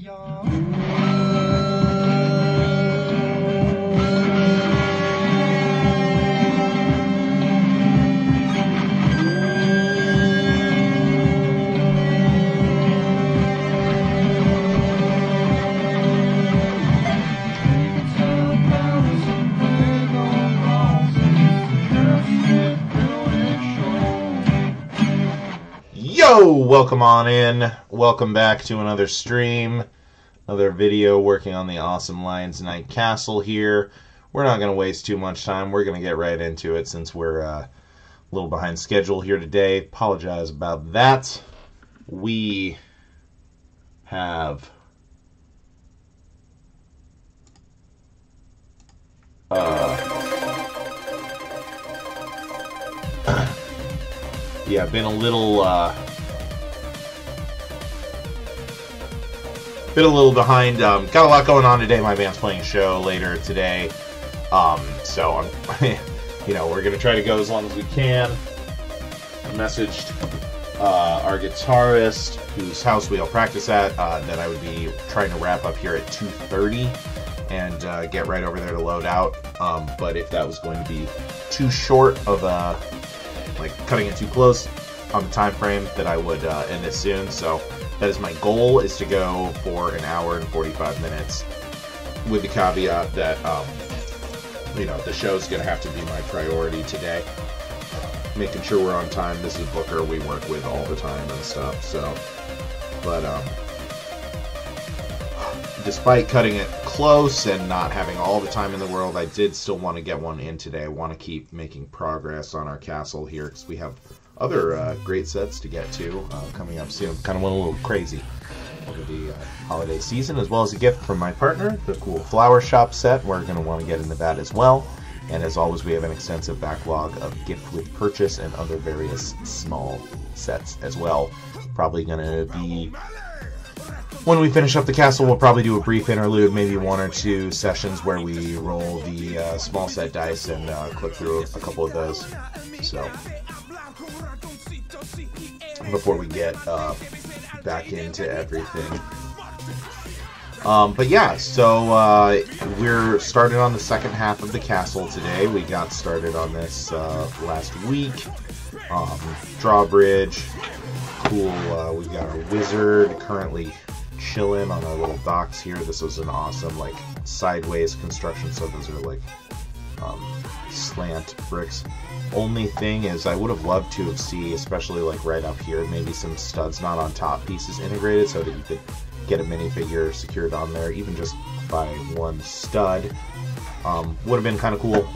Yo, welcome on in. Welcome back to another stream, another video working on the awesome Lions Night Castle here. We're not going to waste too much time. We're going to get right into it since we're a little behind schedule here today. Apologize about that. We have yeah, been a little behind. Got a lot going on today. My band's playing a show later today, so I'm, we're gonna try to go as long as we can. I messaged our guitarist, whose house we all practice at, that I would be trying to wrap up here at 2:30 and get right over there to load out. But if that was going to be too short of a, like cutting it too close on the time frame, that I would end it soon. So that is my goal, is to go for an hour and 45 minutes, with the caveat that the show's gonna have to be my priority today, making sure we're on time. This is Booker we work with all the time and stuff, so but despite cutting it close and not having all the time in the world, I did still want to get one in today. I want to keep making progress on our castle here, because we have other great sets to get to coming up soon. Kind of went a little crazy over the holiday season, as well as a gift from my partner, the cool flower shop set. We're going to want to get into that as well. And as always, we have an extensive backlog of gift with purchase and other various small sets as well. Probably going to be, when we finish up the castle, we'll probably do a brief interlude, maybe one or two sessions where we roll the small set dice and click through a couple of those. So before we get back into everything. But yeah, so we're started on the second half of the castle today. We got started on this last week. Drawbridge, cool. We've got our wizard currently chilling on our little docks here. This was an awesome like sideways construction, so those are like slant bricks. Only thing is, I would have loved to have seen, especially like right up here, maybe some studs not on top pieces integrated, so that you could get a minifigure secured on there, even just by one stud. Would have been kind of cool.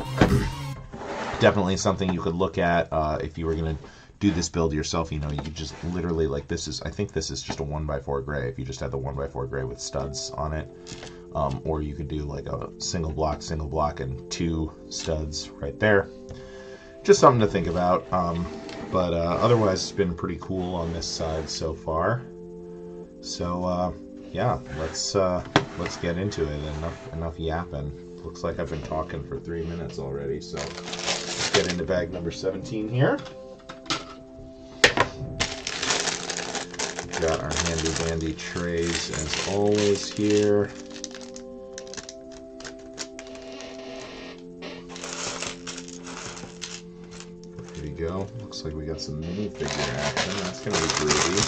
Definitely something you could look at if you were gonna do this build yourself. You just literally, like, this is, I think this is just a 1x4 gray, if you just had the 1x4 gray with studs on it. Or you could do like a single block, and two studs right there. Just something to think about. But otherwise, it's been pretty cool on this side so far. So yeah, let's get into it. Enough yapping. Looks like I've been talking for 3 minutes already. So let's get into bag number 17 here. Got our handy dandy trays as always here. Go. Looks like we got some minifigure action. That's going to be groovy.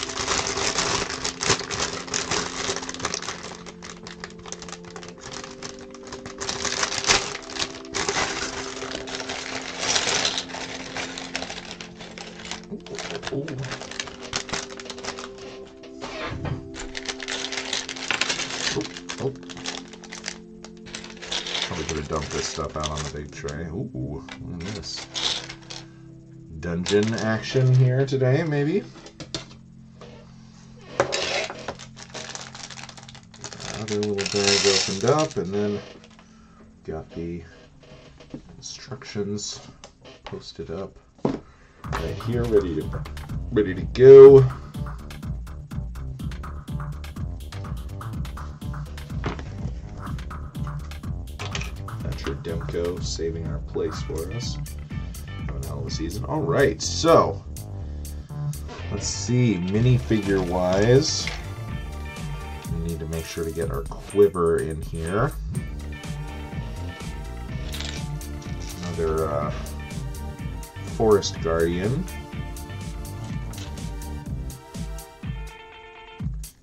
Probably could have dumped this stuff out on the big tray. Ooh, look at this. Dungeon action here today, maybe. Other little bag opened up, and then got the instructions posted up right here, ready to go. That's your Demko saving our place for us. Hell of a season. All right, so let's see, minifigure wise, need to make sure to get our quiver in here. Another Forest Guardian.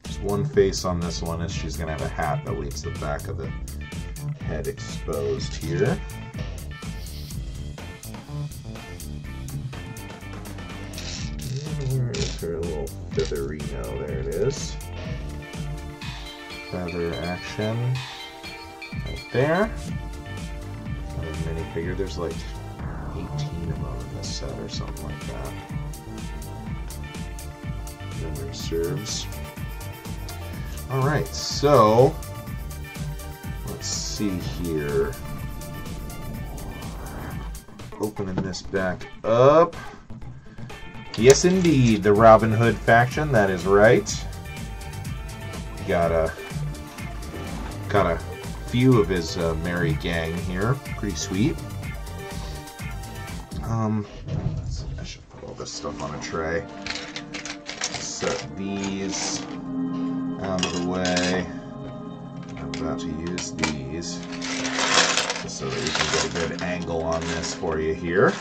Just one face on this one, and she's going to have a hat that leaves the back of the head exposed here. Where is her little featherino? There it is. Feather action right there. Another minifigure. There's like 18 of them in this set or something like that. Memory serves. Alright, so let's see here. Opening this back up. Yes, indeed, the Robin Hood faction. That is right. Got a few of his merry gang here. Pretty sweet. I should put all this stuff on a tray. Set these out of the way. I'm about to use these just so that we can get a good angle on this for you here.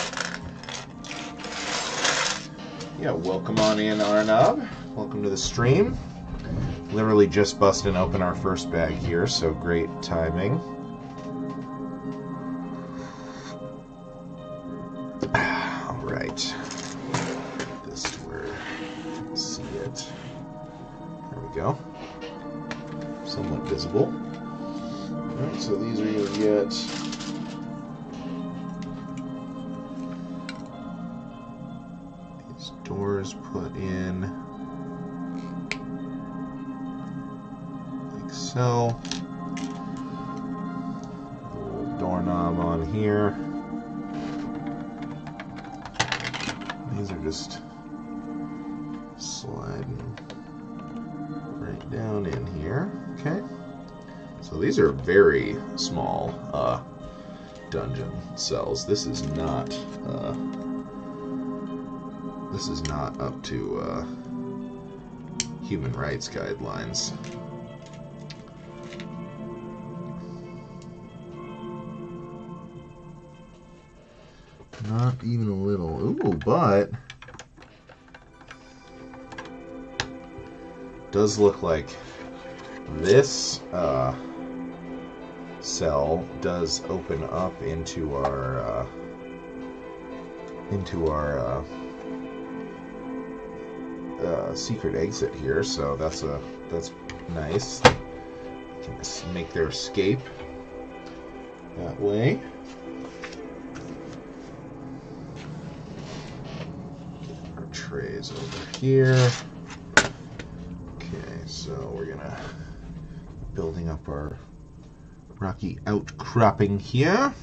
Yeah, welcome on in, Arnab. Welcome to the stream. Literally just busting open our first bag here, so great timing. All right. Get this to where you can see it. There we go. Somewhat visible. All right, so these are going to get doors put in like so. Little doorknob on here. These are just sliding right down in here. Okay. So these are very small dungeon cells. This is not up to human rights guidelines. Not even a little. Ooh, but does look like this cell does open up into our secret exit here, so that's nice. Can make their escape that way. Get our trays over here. Okay, so we're gonna building up our rocky outcropping here.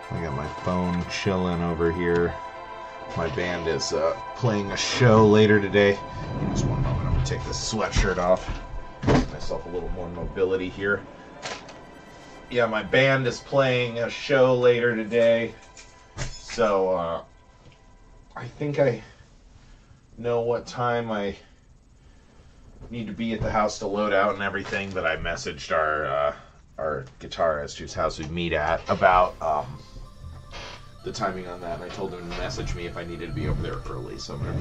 I got my phone chilling over here. My band is playing a show later today. In just one moment, I'm going to take this sweatshirt off. Give myself a little more mobility here. Yeah, my band is playing a show later today. So, I think I know what time I need to be at the house to load out and everything, but I messaged our guitarist whose house we meet at about the timing on that, and I told him to message me if I needed to be over there early, so I'm going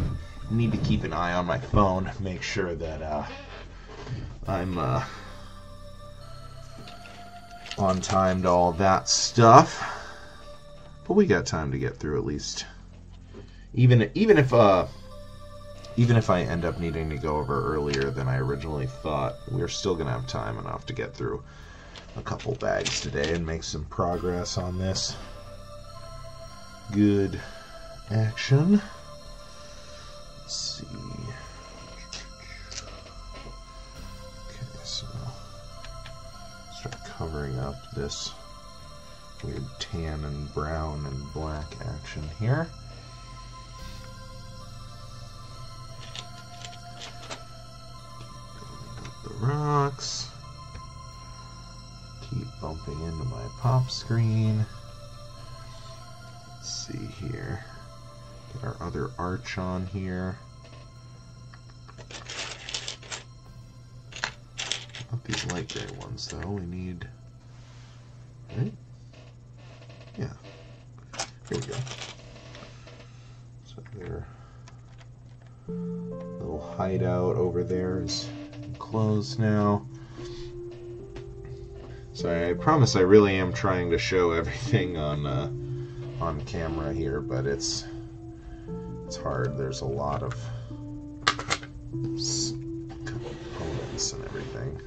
to need to keep an eye on my phone, make sure that I'm on time to all that stuff. But we got time to get through at least. Even if I end up needing to go over earlier than I originally thought, we're still going to have time enough to get through a couple bags today and make some progress on this. Good action. Let's see. Okay, covering up this weird tan and brown and black action here. Building up the rocks. Keep bumping into my pop screen. Let's see here. Get our other arch on here. Not these light gray ones though. We need, right? Yeah. Here we go. So their little hideout over there is closed now. So I promise I really am trying to show everything on camera here, but it's hard. There's a lot of components and everything.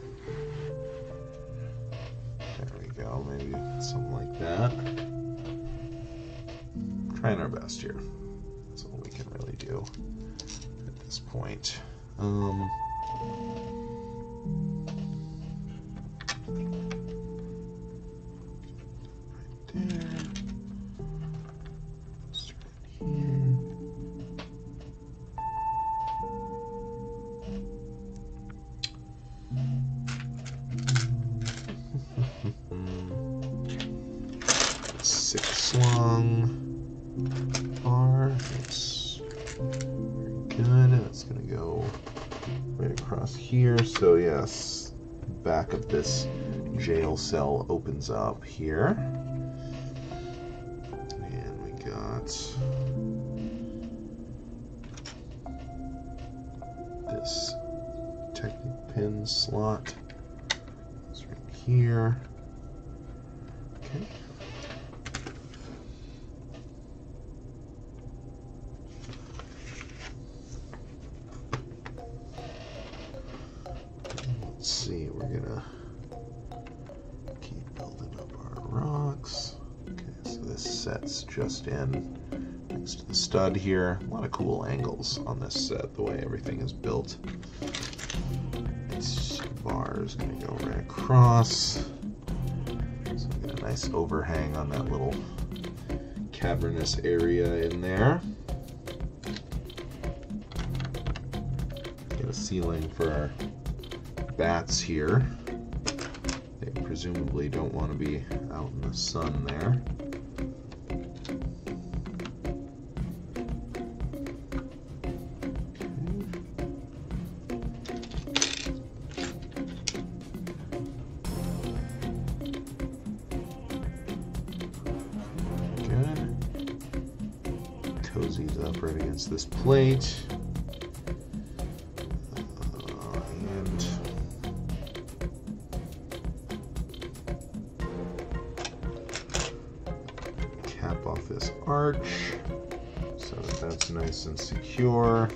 There we go. Maybe something like that. Trying our best here. That's all we can really do at this point. Right there. Long bar. That's very good. That's going to go right across here. So yes, back of this jail cell opens up here. And we got this technic pin slot. It's right here. Okay. Let's see, we're gonna keep building up our rocks. Okay, so this set's just in next to the stud here. A lot of cool angles on this set, the way everything is built. This bar is gonna go right across. So we get a nice overhang on that little cavernous area in there. Get a ceiling for our bats here. They presumably don't want to be out in the sun there. Good. Cozies up right against this plate. Off this arch so that that's nice and secure.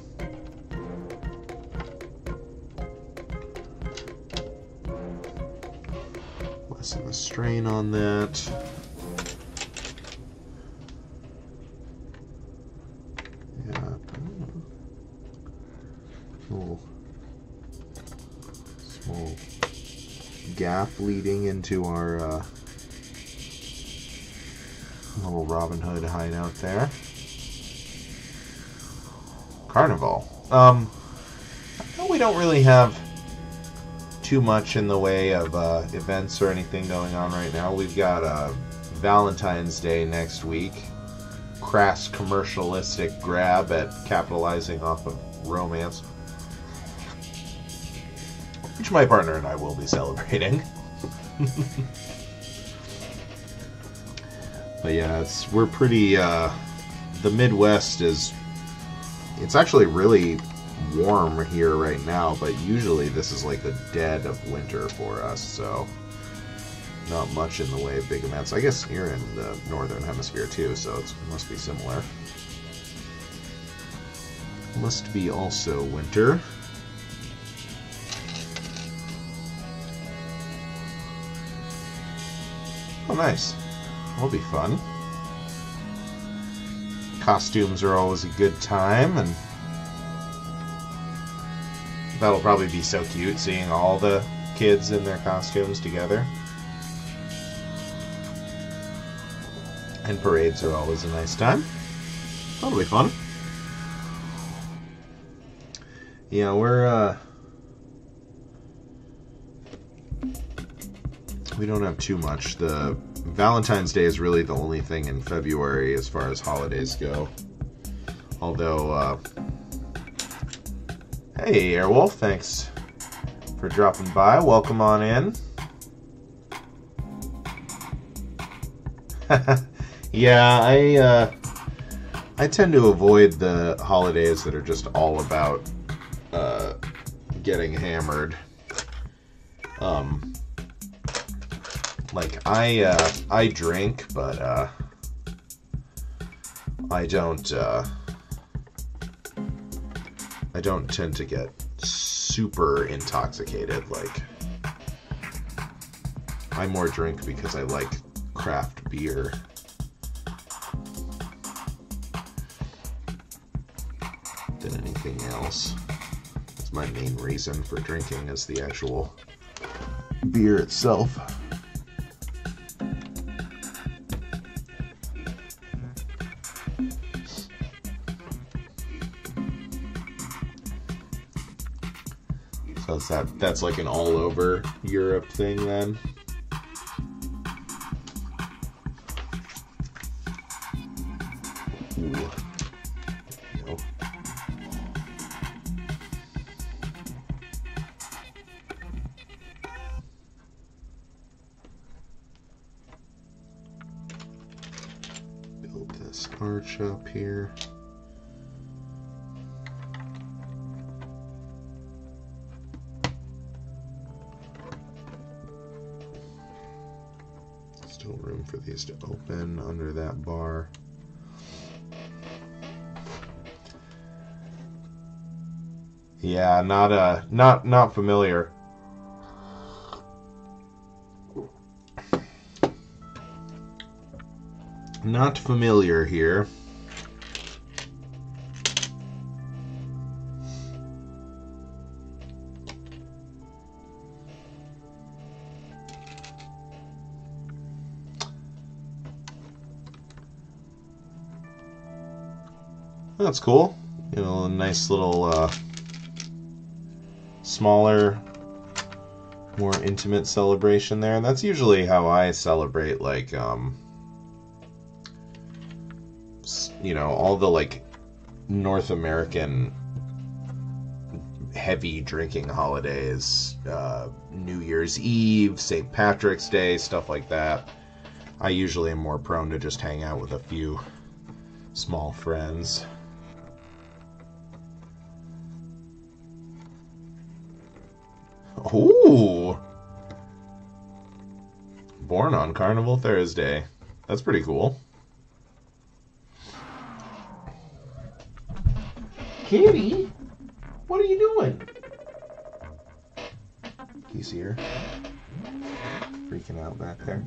Lessen the strain on that. Yeah, little small gap leading into our little Robin Hood hideout there. Carnival. No, we don't really have too much in the way of events or anything going on right now. We've got Valentine's Day next week. Crass commercialistic grab at capitalizing off of romance, which my partner and I will be celebrating. But yeah, we're pretty, the Midwest it's actually really warm here right now, but usually this is like the dead of winter for us, so not much in the way of big events. I guess you're in the northern hemisphere too, so it must be similar. Must be also winter. Oh, nice. That'll be fun. Costumes are always a good time, and that'll probably be so cute seeing all the kids in their costumes together. And parades are always a nice time. That'll be fun. Yeah, we don't have too much. The Valentine's Day is really the only thing in February as far as holidays go. Although, hey, Airwolf, thanks for dropping by. Welcome on in. Yeah, I tend to avoid the holidays that are just all about getting hammered. Like I drink, but I don't tend to get super intoxicated. Like, I more drink because I like craft beer. Than anything else. That's my main reason for drinking, is the actual beer itself. So that's like an all over Europe thing then. Ooh. No. Build this arch up here. Still room for these to open under that bar. Yeah, not familiar. Not familiar here. That's cool. You know, a nice little smaller, more intimate celebration there. That's usually how I celebrate, like, you know, all the, like, North American heavy drinking holidays, New Year's Eve, St. Patrick's Day, stuff like that. I usually am more prone to just hang out with a few small friends. Ooh! Born on Carnival Thursday. That's pretty cool. Kitty? What are you doing? He's here. Freaking out back there.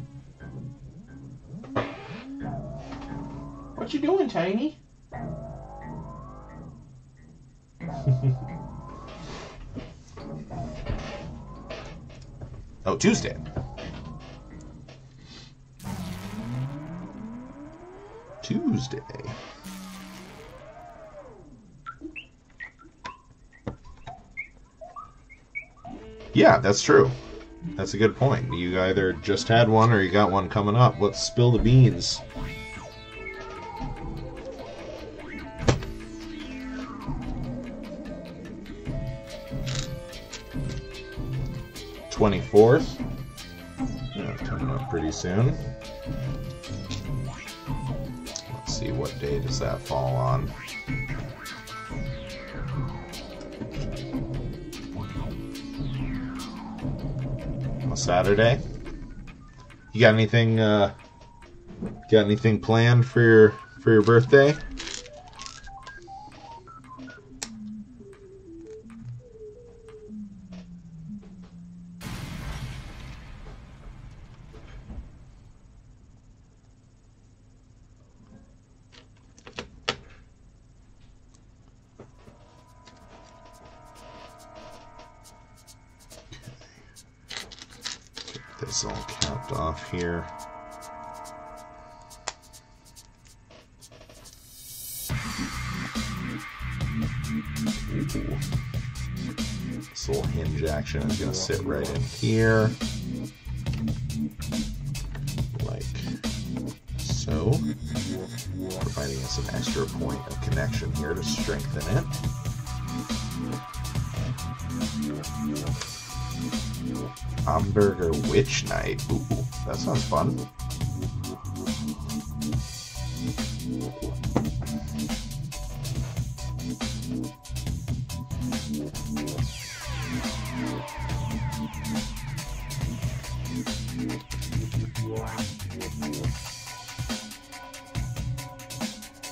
What you doing, Tiny? Oh, Tuesday. Tuesday. Yeah, that's true. That's a good point. You either just had one or you got one coming up. Let's spill the beans. '24th. Yeah, coming up pretty soon. Let's see, what day does that fall on? A Saturday. You got anything? Planned for your birthday? This all capped off here. This little hinge action is going to sit right in here, like so, providing us an extra point of connection here to strengthen it. Hamburger Witch Night. Ooh, that sounds fun.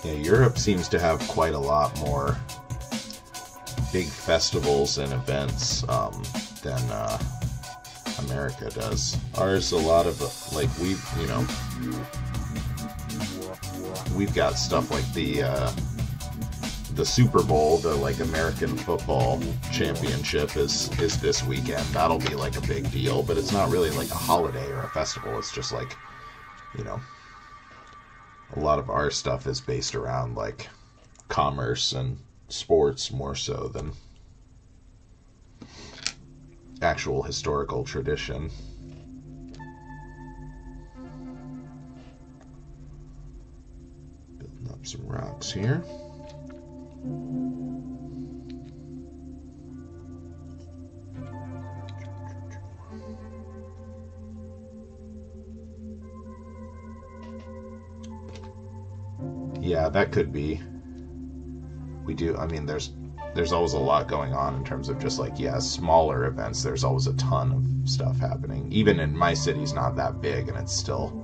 Yeah, Europe seems to have quite a lot more big festivals and events than America does. Ours, a lot of, like, we've got stuff like the Super Bowl, the, like, American football championship is this weekend. That'll be, like, a big deal, but it's not really like a holiday or a festival. It's just like, you know, a lot of our stuff is based around, like, commerce and sports more so than actual historical tradition. Building up some rocks here. Yeah, that could be. We do, I mean, there's always a lot going on in terms of just, like, yeah, smaller events. There's always a ton of stuff happening. Even in my city's not that big, and it's still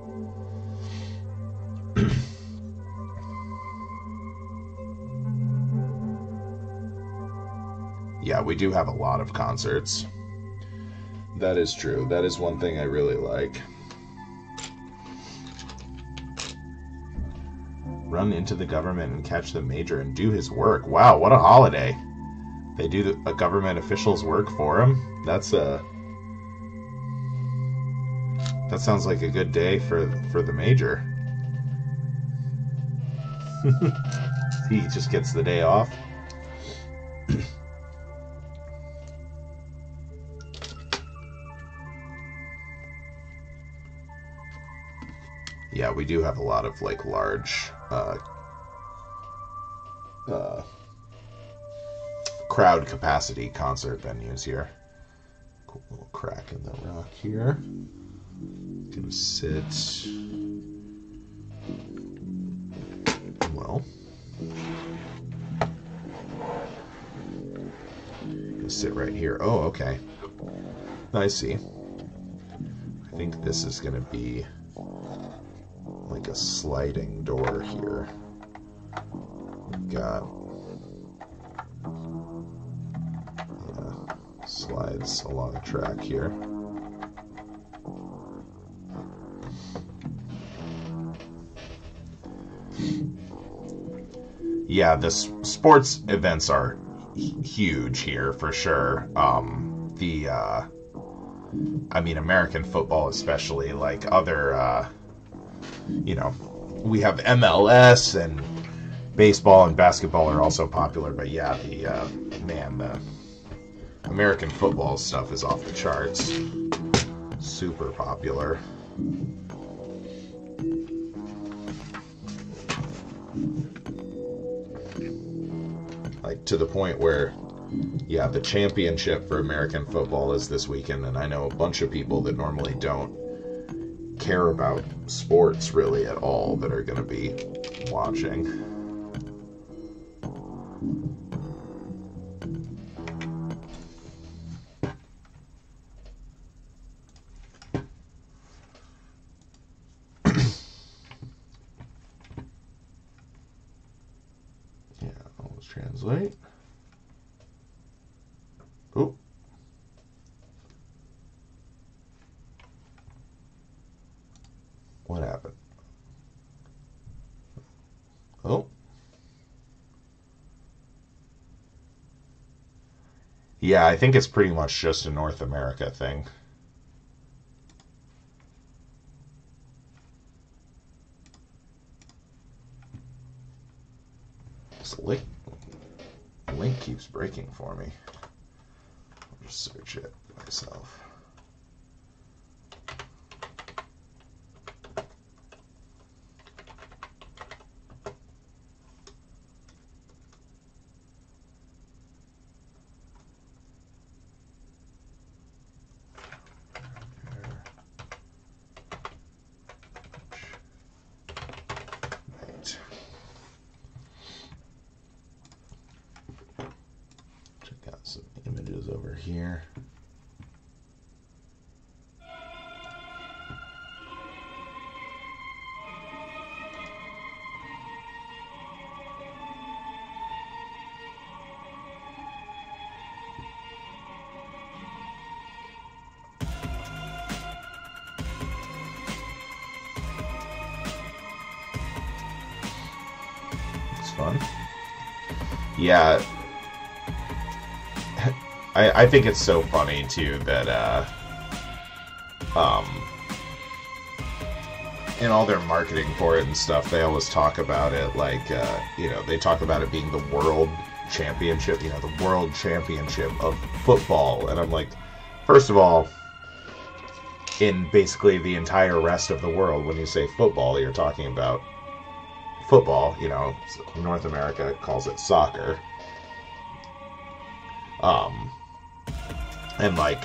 yeah, we do have a lot of concerts. That is true. That is one thing I really like. Run into the government and catch the major and do his work. Wow, what a holiday. They do a government official's work for him. That sounds like a good day for the major. He just gets the day off. Yeah, we do have a lot of, like, large crowd capacity concert venues here. Cool little crack in the rock here. Gonna sit. Well. Gonna sit right here. Oh, okay. I see. I think this is gonna be like a sliding door here. We've got slides along the track here. Yeah, the sports events are huge here for sure. I mean, American football especially, like other you know, we have MLS and baseball and basketball are also popular, but yeah, the American football stuff is off the charts. Super popular. Like, to the point where, yeah, the championship for American football is this weekend, and I know a bunch of people that normally don't care about sports really at all that are going to be watching. Yeah, let's translate. Oh. What happened? Oh. Yeah, I think it's pretty much just a North America thing. This link keeps breaking for me. search it myself. Check out some images over here. It's fun. Yeah. I think it's so funny too that in all their marketing for it and stuff, they always talk about it like you know, they talk about it being the world championship, you know, the world championship of football. And I'm like, first of all, in basically the entire rest of the world, when you say football, you're talking about football. You know, North America calls it soccer. And like,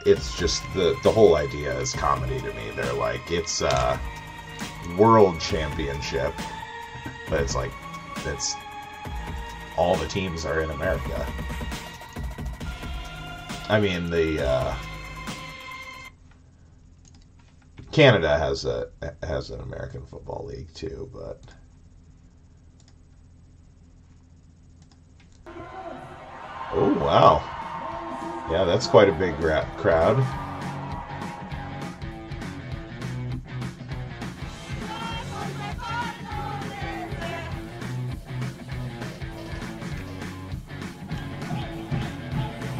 it's just the whole idea is comedy to me. They're like, it's world championship, but it's like, it's all the teams are in America. I mean, the Canada has an American Football League too, but oh wow. Yeah, that's quite a big crowd.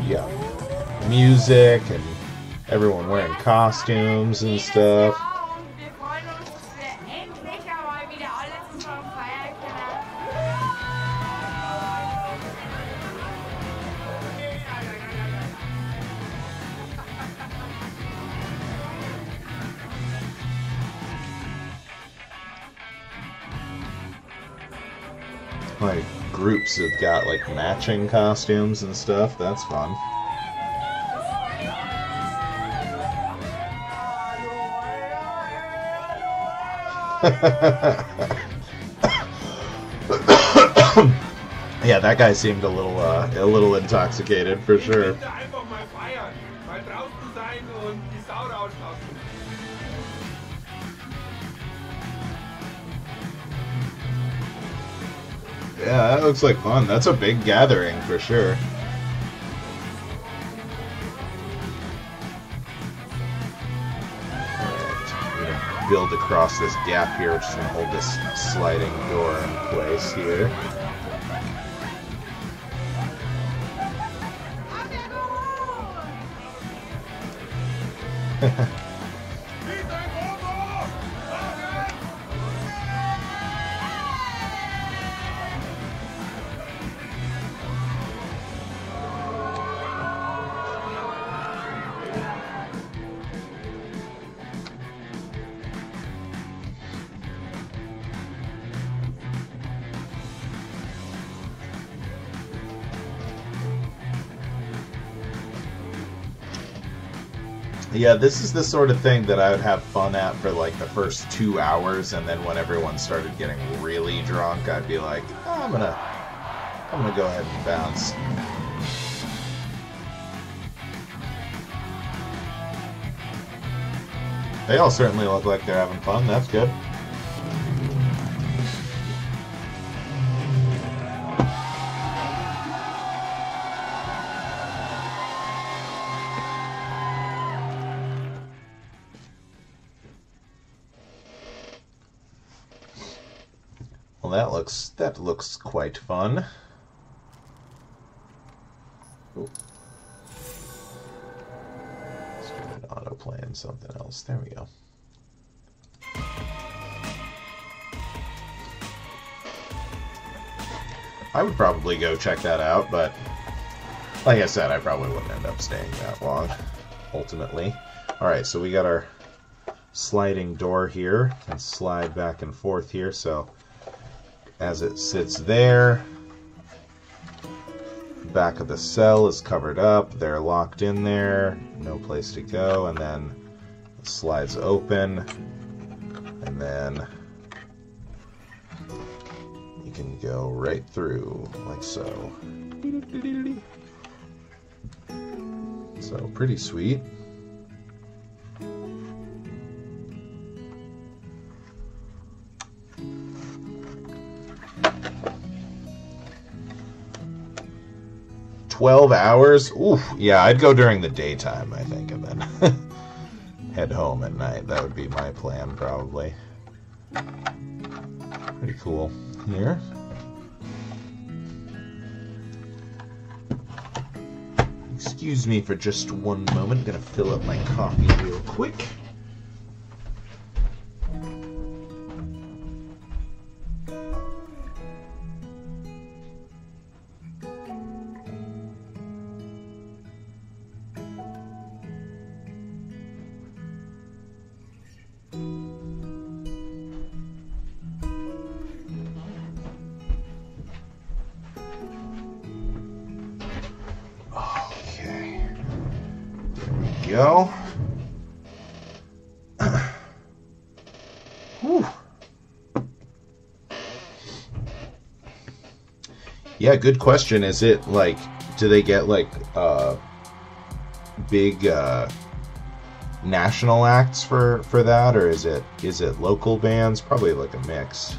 Yeah, music and everyone wearing costumes and stuff. Like groups have got like matching costumes and stuff. That's fun. Yeah, that guy seemed a little intoxicated for sure. Yeah, that looks like fun. That's a big gathering for sure. Alright, we're gonna build across this gap here, which is gonna hold this sliding door in place here. Yeah, this is the sort of thing that I would have fun at for like the first 2 hours, and then when everyone started getting really drunk, I'd be like, oh, I'm gonna go ahead and bounce. They all certainly look like they're having fun. That's good. Well, that looks quite fun. Ooh. Let's get an autoplay and something else. There we go. I would probably go check that out, but Like I said, I probably wouldn't end up staying that long, ultimately. Alright, so we got our sliding door here, and slide back and forth here, so as it sits there, back of the cell is covered up, they're locked in there, no place to go, and then it slides open, and then you can go right through, like so. So, pretty sweet. $12? Oof. Yeah, I'd go during the daytime, I think, and then head home at night. That would be my plan, probably. Pretty cool. Here. Excuse me for just one moment. I'm gonna fill up my coffee real quick. Go. Yeah, good question. Is it like, do they get like big national acts for that, or is it local bands? Probably like a mix.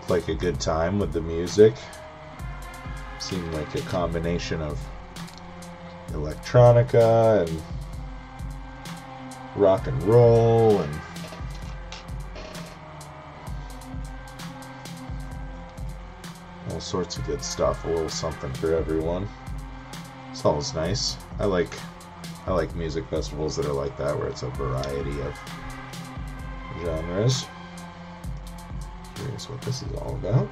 Like a good time with the music. Seemed like a combination of electronica and rock and roll and all sorts of good stuff. A little something for everyone. It's always nice. I like music festivals that are like that, where it's a variety of genres. Curious what this is all about.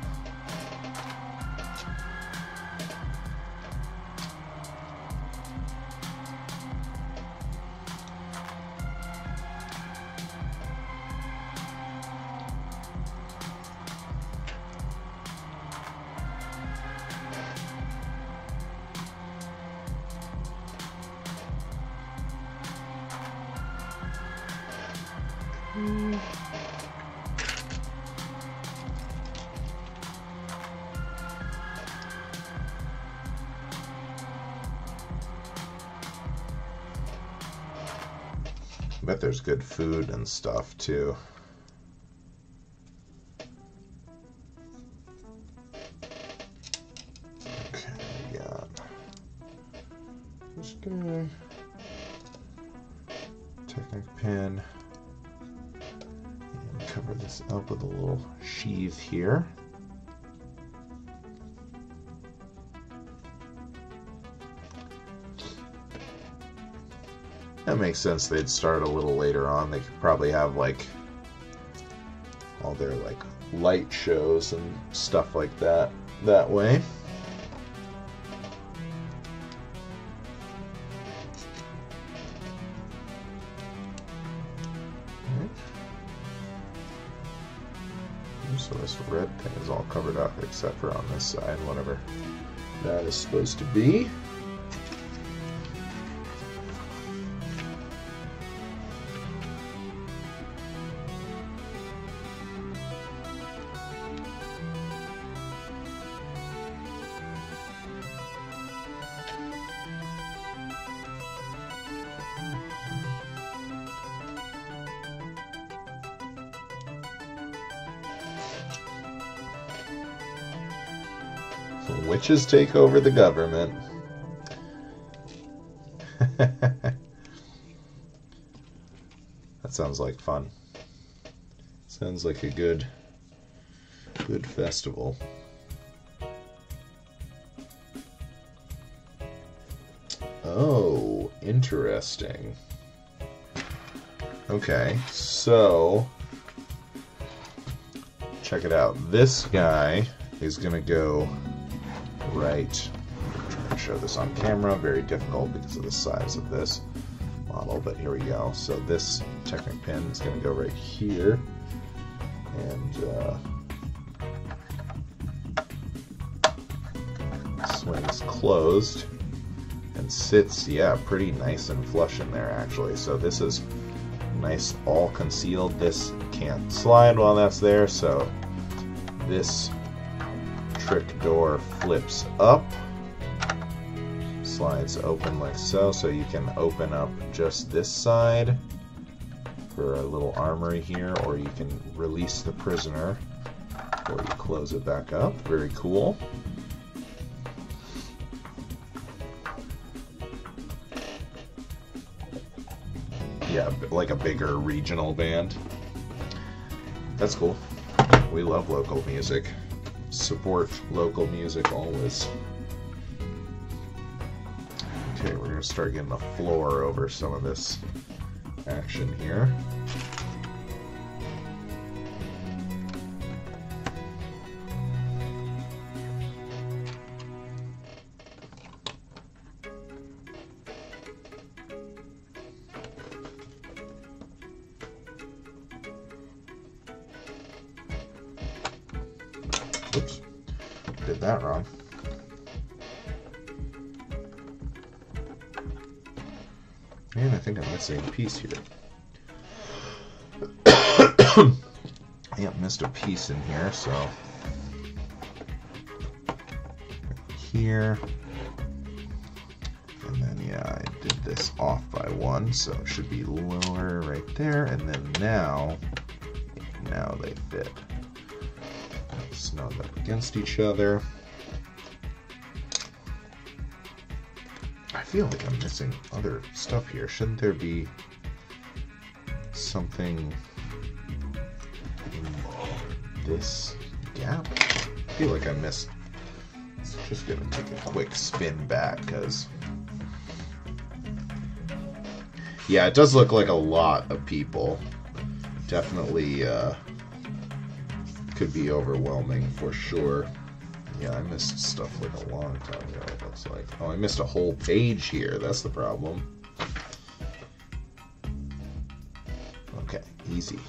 I bet there's good food and stuff too. Okay, we got this guy, Technic pin, and cover this up with a little sheath here. That makes sense. They'd start a little later on. They could probably have like all their like light shows and stuff like that way. So this red thing is all covered up except for on this side, whatever that is supposed to be. Witches take over the government. That sounds like fun. Sounds like a good festival. Oh, interesting. Okay, so check it out. This guy is going to go right. I'm trying to show this on camera. Very difficult because of the size of this model, but here we go. So this Technic pin is going to go right here, and swings closed and sits, yeah, pretty nice and flush in there actually. So this is nice, all concealed. This can't slide while that's there, so this trick door flips up, slides open like so, so you can open up just this side for a little armory here, or you can release the prisoner or you close it back up. Very cool. Yeah, like a bigger regional band. That's cool. We love local music. Support local music always. Okay, we're gonna start getting the floor over some of this action here. Oops, did that wrong. And I think I'm missing a piece here. Yep, missed a piece in here, so here. And then, yeah, I did this off by one, so it should be lower right there. And then now they fit. Snug up against each other. I feel like I'm missing other stuff here. Shouldn't there be something in this gap? I feel like I missed. It's just gonna take a quick spin back, because yeah, it does look like a lot of people. Definitely could be overwhelming for sure. Yeah, I missed stuff like a long time ago, it looks like. Oh, I missed a whole page here. That's the problem. Okay, easy.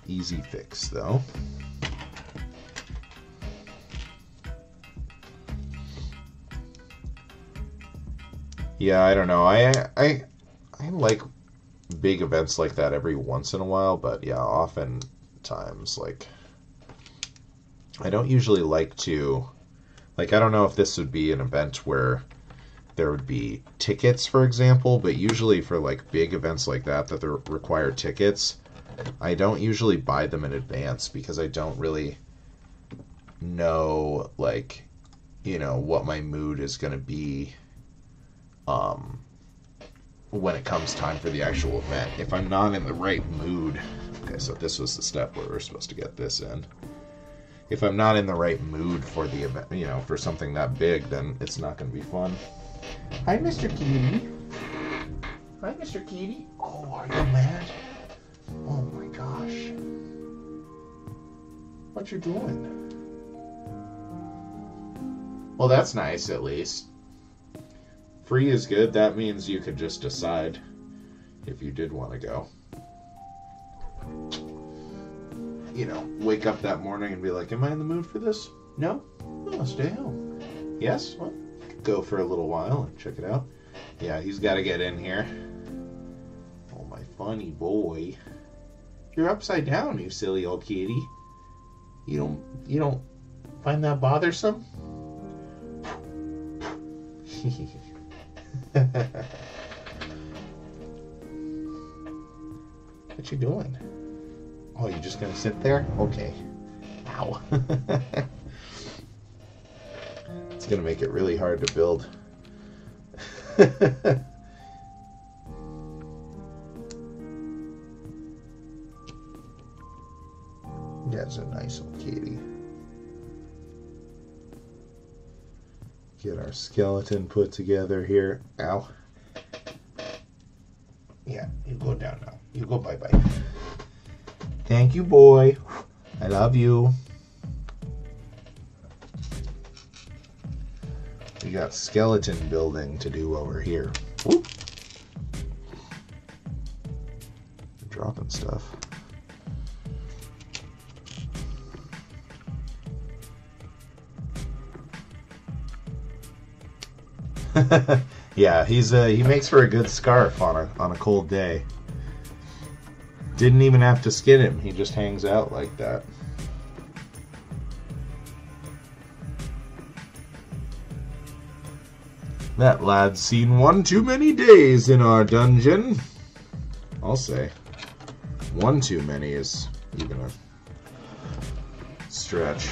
Easy fix, though. Yeah, I don't know. I like big events like that every once in a while, but yeah, oftentimes, like, I don't usually like to, like, I don't know if this would be an event where there would be tickets, for example, but usually for, like, big events like that require tickets, I don't usually buy them in advance because I don't really know, like, you know, what my mood is going to be when it comes time for the actual event. If I'm not in the right mood, okay, so this was the step where we're supposed to get this in. If I'm not in the right mood for the event, you know, for something that big, then it's not going to be fun. Hi, Mr. Kitty. Hi, Mr. Kitty. Oh, are you mad? Oh my gosh. What you doing? Well, that's nice, at least. Free is good. That means you could just decide if you did want to go. You know, wake up that morning and be like, am I in the mood for this? No? Oh, stay home. Yes? Well, go for a little while and check it out. Yeah, he's got to get in here. Oh, my funny boy. You're upside down, you silly old kitty. You don't find that bothersome? What you doing? Oh, you're just gonna sit there? Okay. Ow. It's gonna make it really hard to build. That's a nice old kitty. Get our skeleton put together here. Ow. Yeah, you go down now. You go bye-bye. Thank you, boy. I love you. We got skeleton building to do over here. Whoop. Dropping stuff. Yeah, he makes for a good scarf on a cold day. Didn't even have to skin him. He just hangs out like that. That lad's seen one too many days in our dungeon. I'll say. One too many is even a stretch.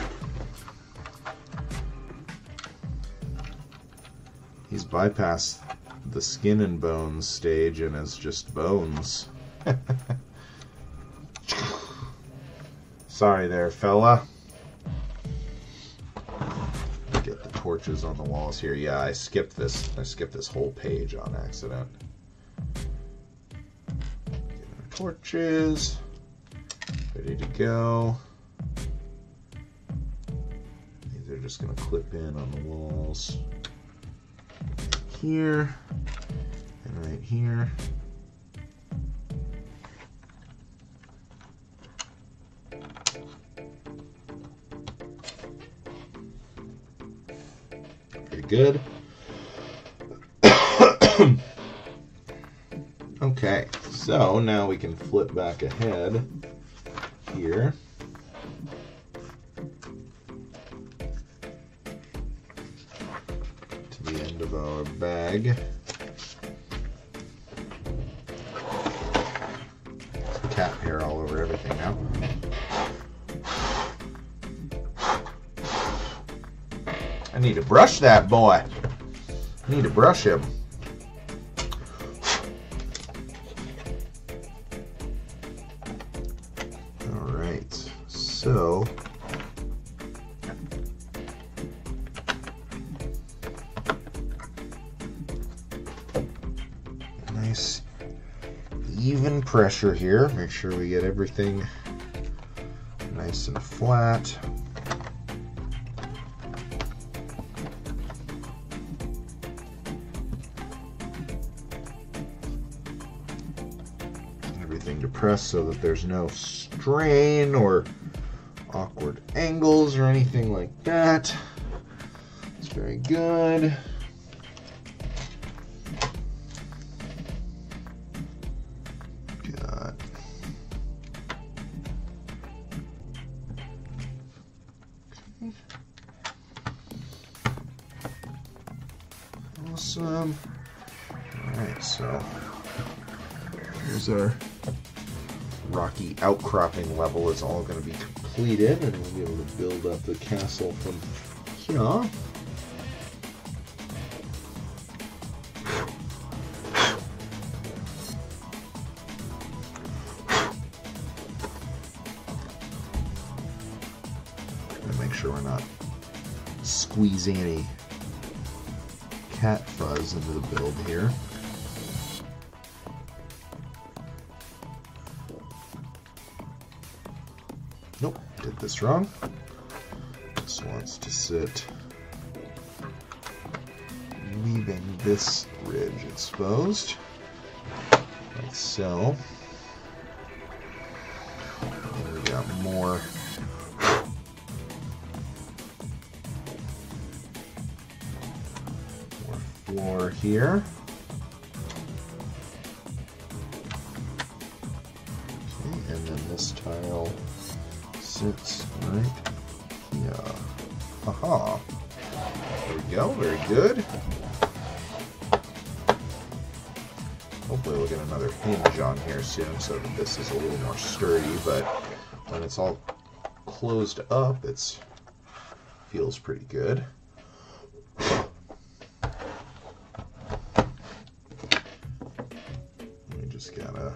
He's bypassed the skin and bones stage and is just bones. Sorry there, fella. Get the torches on the walls here. Yeah, I skipped this. I skipped this whole page on accident. Get our torches. Ready to go. These are just going to clip in on the walls. Here and right here. Pretty good. Okay, so now we can flip back ahead here. The end of our bag. Cat hair all over everything now. I need to brush that boy. I need to brush him. All right, so nice even pressure here. Make sure we get everything nice and flat. Everything to press so that there's no strain or awkward angles or anything like that. It's very good. Awesome. Alright, so here's our rocky outcropping level. It's all going to be completed, and we'll be able to build up the castle from here. Make sure we're not squeezing any cat fuzz into the build here. Nope, did this wrong. This wants to sit leaving this ridge exposed, like so. And we got more floor here. Okay, and then this tile sits right here. Haha. There we go, very good. Hopefully we'll get another hinge on here soon so that this is a little more sturdy, but when it's all closed up, it feels pretty good. We just got a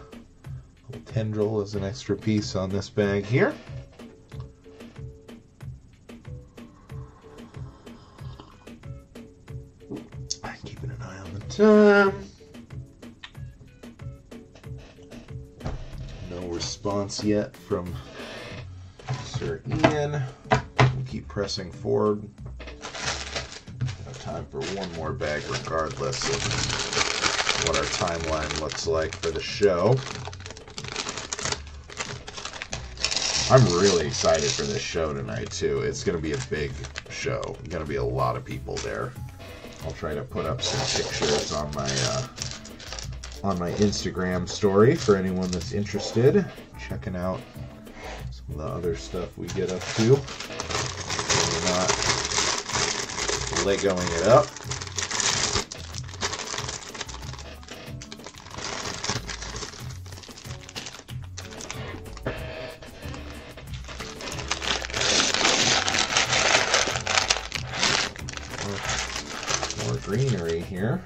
little tendril as an extra piece on this bag here. Keeping an eye on the time. No response yet from Sir Ian. We'll keep pressing forward. time for one more bag regardless of what our timeline looks like for the show. I'm really excited for this show tonight, too. It's going to be a big show. Going to be a lot of people there. I'll try to put up some pictures on my Instagram story for anyone that's interested. Checking out some of the other stuff we get up to. We're not Legoing it up. Greenery here.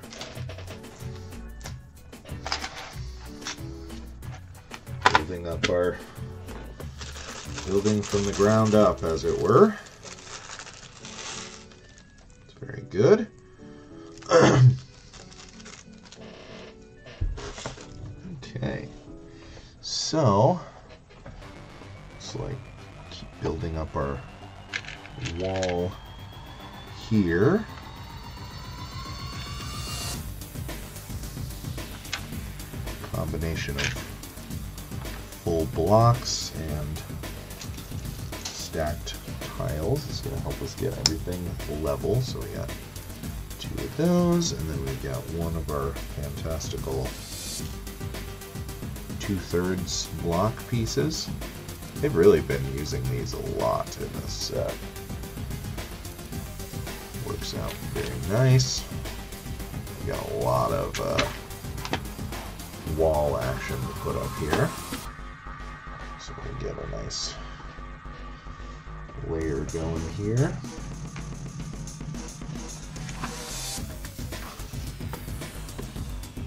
Building from the ground up, as it were. It's very good. Okay, so let's keep building up our wall here. Combination of full blocks and stacked tiles is going to help us get everything level. So we got 2 of those, and then we got one of our fantastical 2/3 block pieces. They've really been using these a lot in this set. Works out very nice. We got a lot of wall action to put up here, so we get a nice layer going here.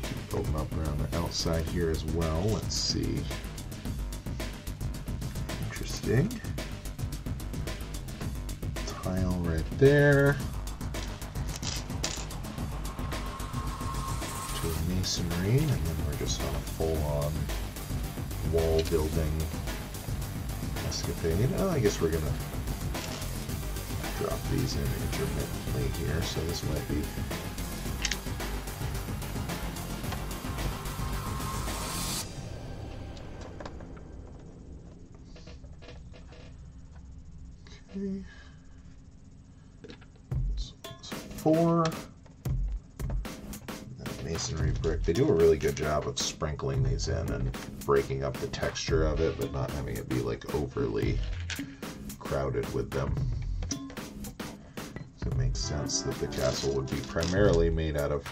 Keep building up around the outside here as well. Let's see. Interesting. Tile right there. Masonry, and then we're just on a full-on wall building escapade. Oh, I guess we're gonna drop these in intermittently here, so this might be okay. So it's 4. Masonry brick. They do a really good job of sprinkling these in and breaking up the texture of it, but not having it be like overly crowded with them. So it makes sense that the castle would be primarily made out of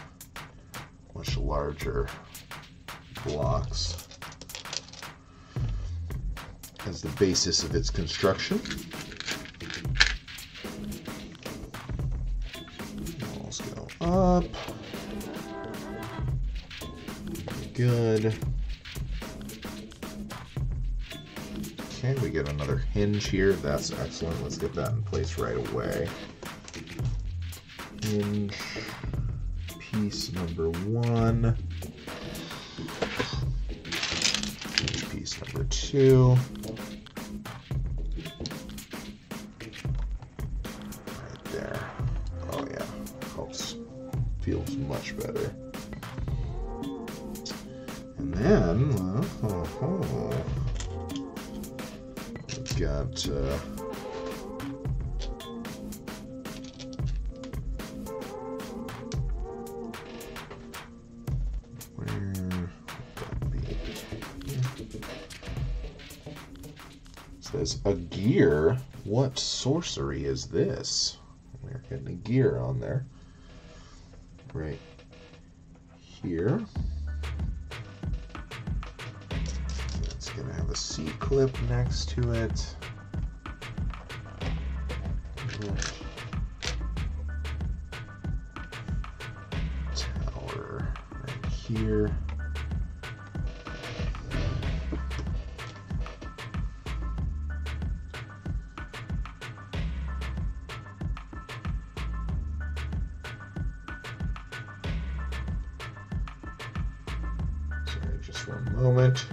much larger blocks as the basis of its construction. Walls go up. Good. Okay, we get another hinge here. That's excellent. Let's get that in place right away. Hinge piece number 1. Hinge piece number 2. Right there. Oh yeah, helps. Feels much better. And then, we've got where would that be? It says a gear. What sorcery is this? We're getting a gear on there. Right here. Gonna have a C clip next to it. Tower right here. Sorry, just one moment.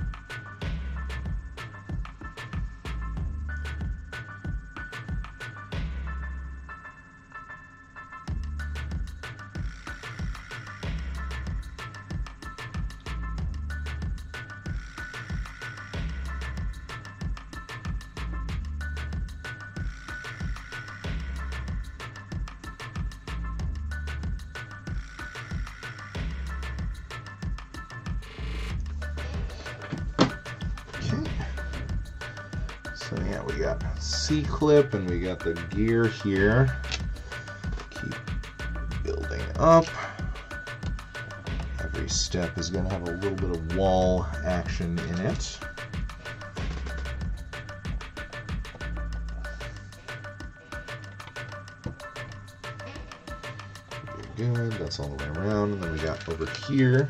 Yeah, we got C-clip and we got the gear here. Keep building up. Every step is going to have a little bit of wall action in it. Good, that's all the way around. And then we got over here,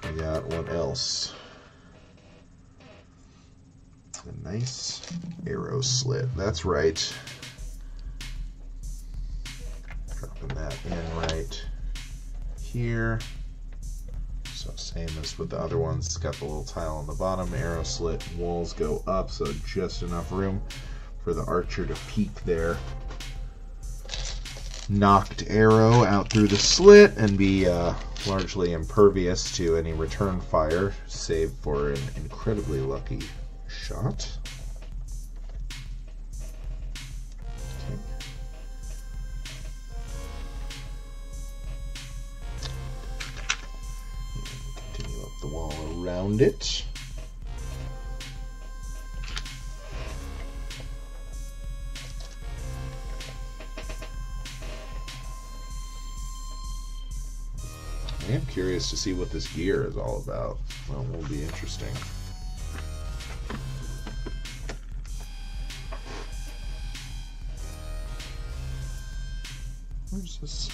we got what else? A nice arrow slit. That's right. Dropping that in right here. So same as with the other ones. It's got the little tile on the bottom, arrow slit, walls go up, so just enough room for the archer to peek there. Knocked arrow out through the slit and be largely impervious to any return fire, save for an incredibly lucky shot. Okay. Continue up the wall around it. I am curious to see what this gear is all about. Well, will be interesting. Where's this?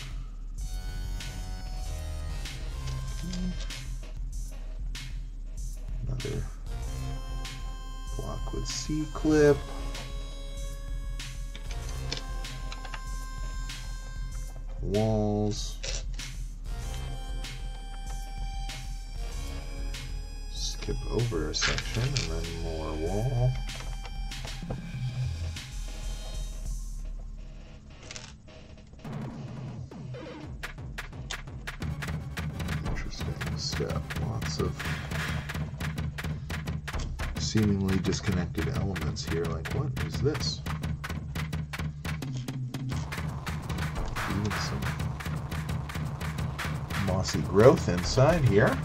Another block with C-clip. Walls. Skip over a section and then more wall. Interesting step. Lots of seemingly disconnected elements here. Like, what is this? Even some mossy growth inside here.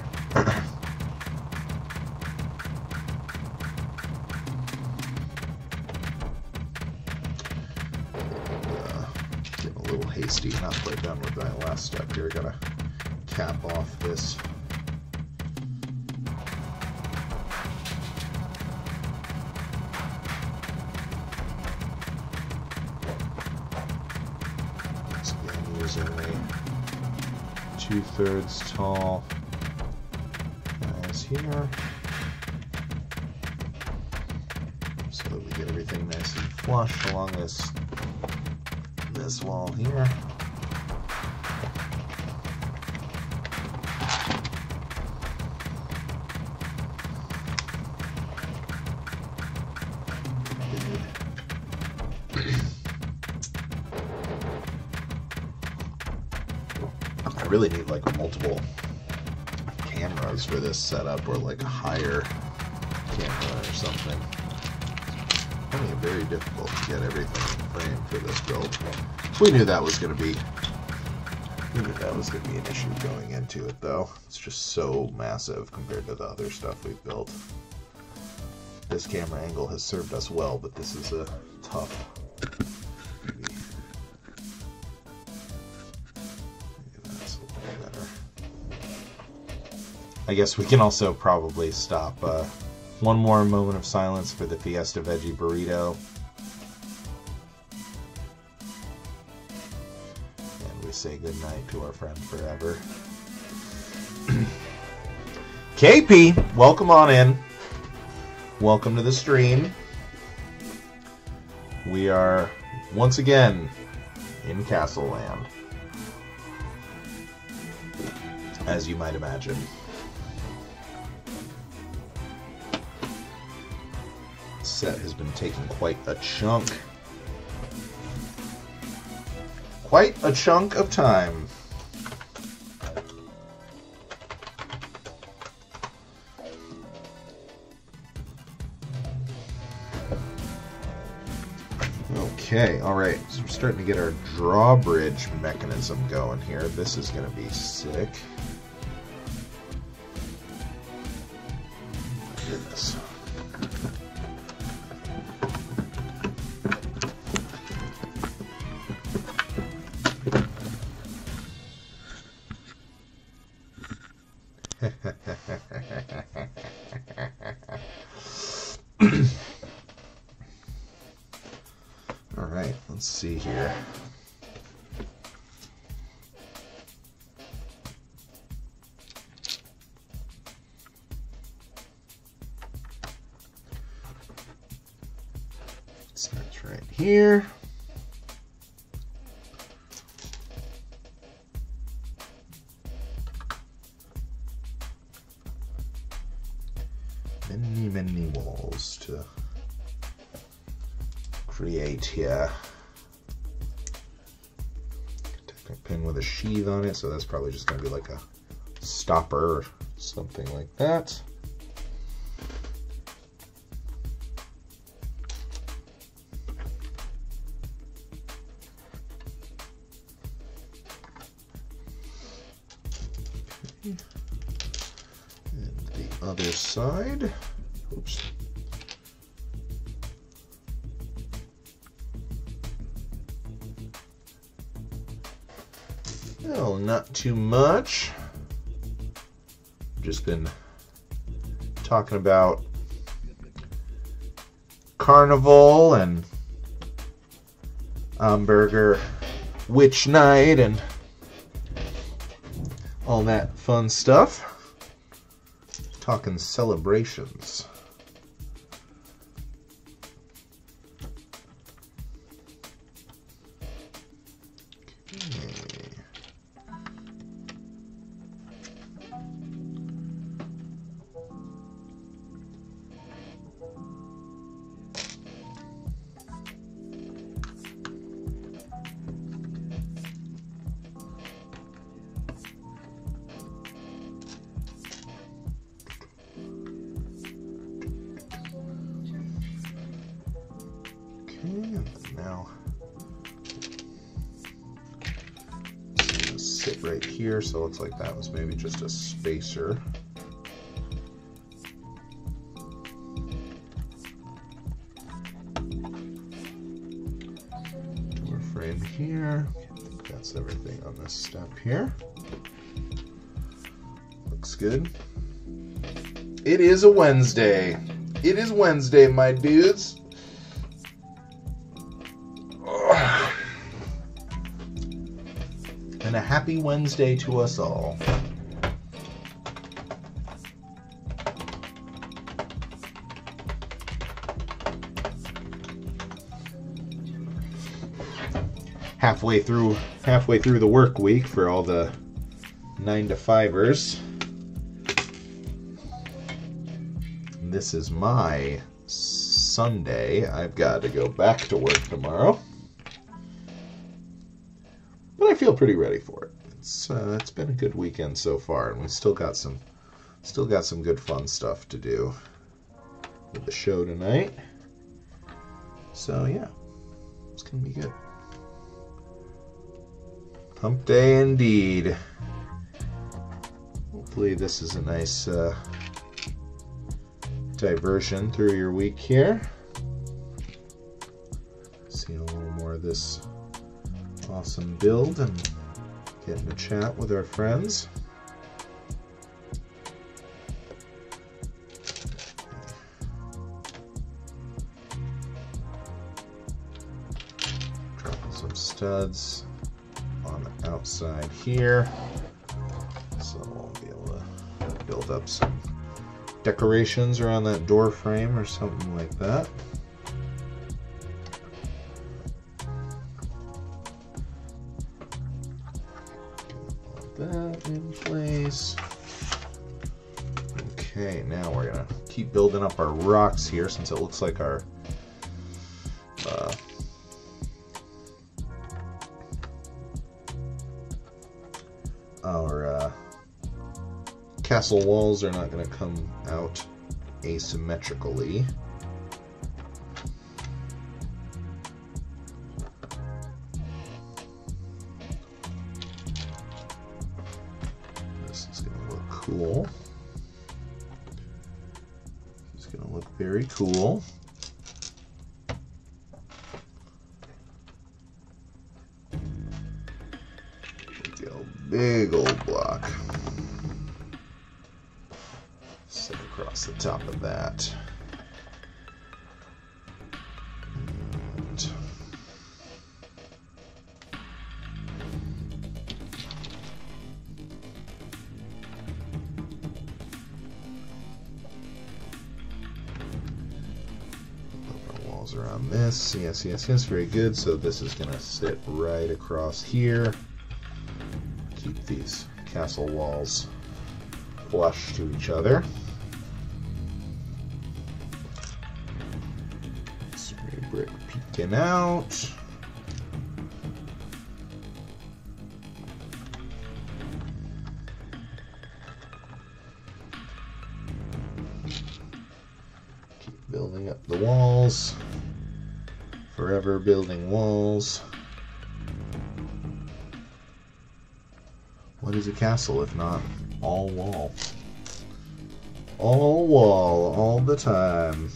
Getting a little hasty, not quite done with that last step here. Gotta cap off this. Using a 2/3 tall as here, so that we get everything nice and flush along this wall here. I really need like multiple cameras for this setup, or like a higher camera or something. It's finding it very difficult to get everything in frame for this build. We knew that was going to be an issue going into it, though. It's just so massive compared to the other stuff we've built. This camera angle has served us well, but this is a tough. I guess we can also probably stop. One more moment of silence for the Fiesta Veggie Burrito. And we say goodnight to our friend forever. KP, welcome on in. Welcome to the stream. We are once again in Castle Land, as you might imagine. Set has been taking quite a chunk. Quite a chunk of time. Okay, alright, so we're starting to get our drawbridge mechanism going here. This is going to be sick. Goodness. right, let's see here. Starts right here. Many walls to create here. Take a pin with a sheath on it, so that's probably just going to be like a stopper or something like that. Okay. And the other side. Oops. Well, not too much. Just been talking about Carnival and Hamburger Witch Night and all that fun stuff. Talking celebrations. Now, it's gonna sit right here, so it looks like that was maybe just a spacer. Door frame here. I think that's everything on this step here. Looks good. It is a Wednesday. It is Wednesday, my dudes. And a happy Wednesday to us all. Halfway through the work week for all the 9-to-5ers. This is my Sunday. I've got to go back to work tomorrow. But I feel pretty ready for it. It's been a good weekend so far, and we still got some good fun stuff to do with the show tonight. So yeah, it's gonna be good. Hump day indeed. Hopefully this is a nice diversion through your week here. See a little more of this awesome build and getting to chat with our friends. Dropping some studs on the outside here, so we'll be able to build up some decorations around that door frame or something like that. That in place. Okay, now we're gonna keep building up our rocks here, since it looks like our castle walls are not going to come out asymmetrically. This is going to look cool. It's going to look very cool. Big old block. Sit across the top of that. And walls around this. Yes, yes, yes, very good. So this is gonna sit right across here. Keep these castle walls flush to each other. Spray brick peeking out. Keep building up the walls. Forever building walls. What is a castle if not all wall? All wall, all the time.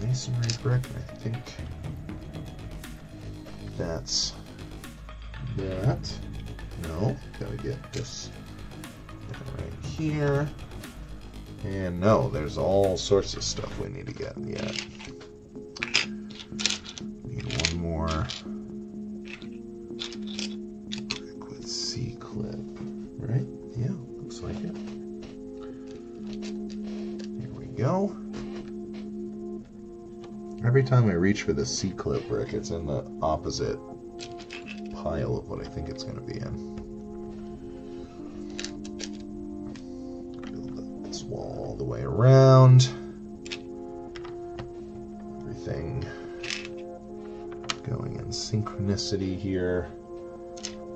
Masonry brick, I think that's that. No, gotta get this right here. And no, there's all sorts of stuff we need to get yet. Need one more brick with C-clip, right? Yeah, looks like it. Here we go. Every time I reach for the C-clip brick, it's in the opposite pile of what I think it's going to be in. Wall all the way around. Everything going in synchronicity here.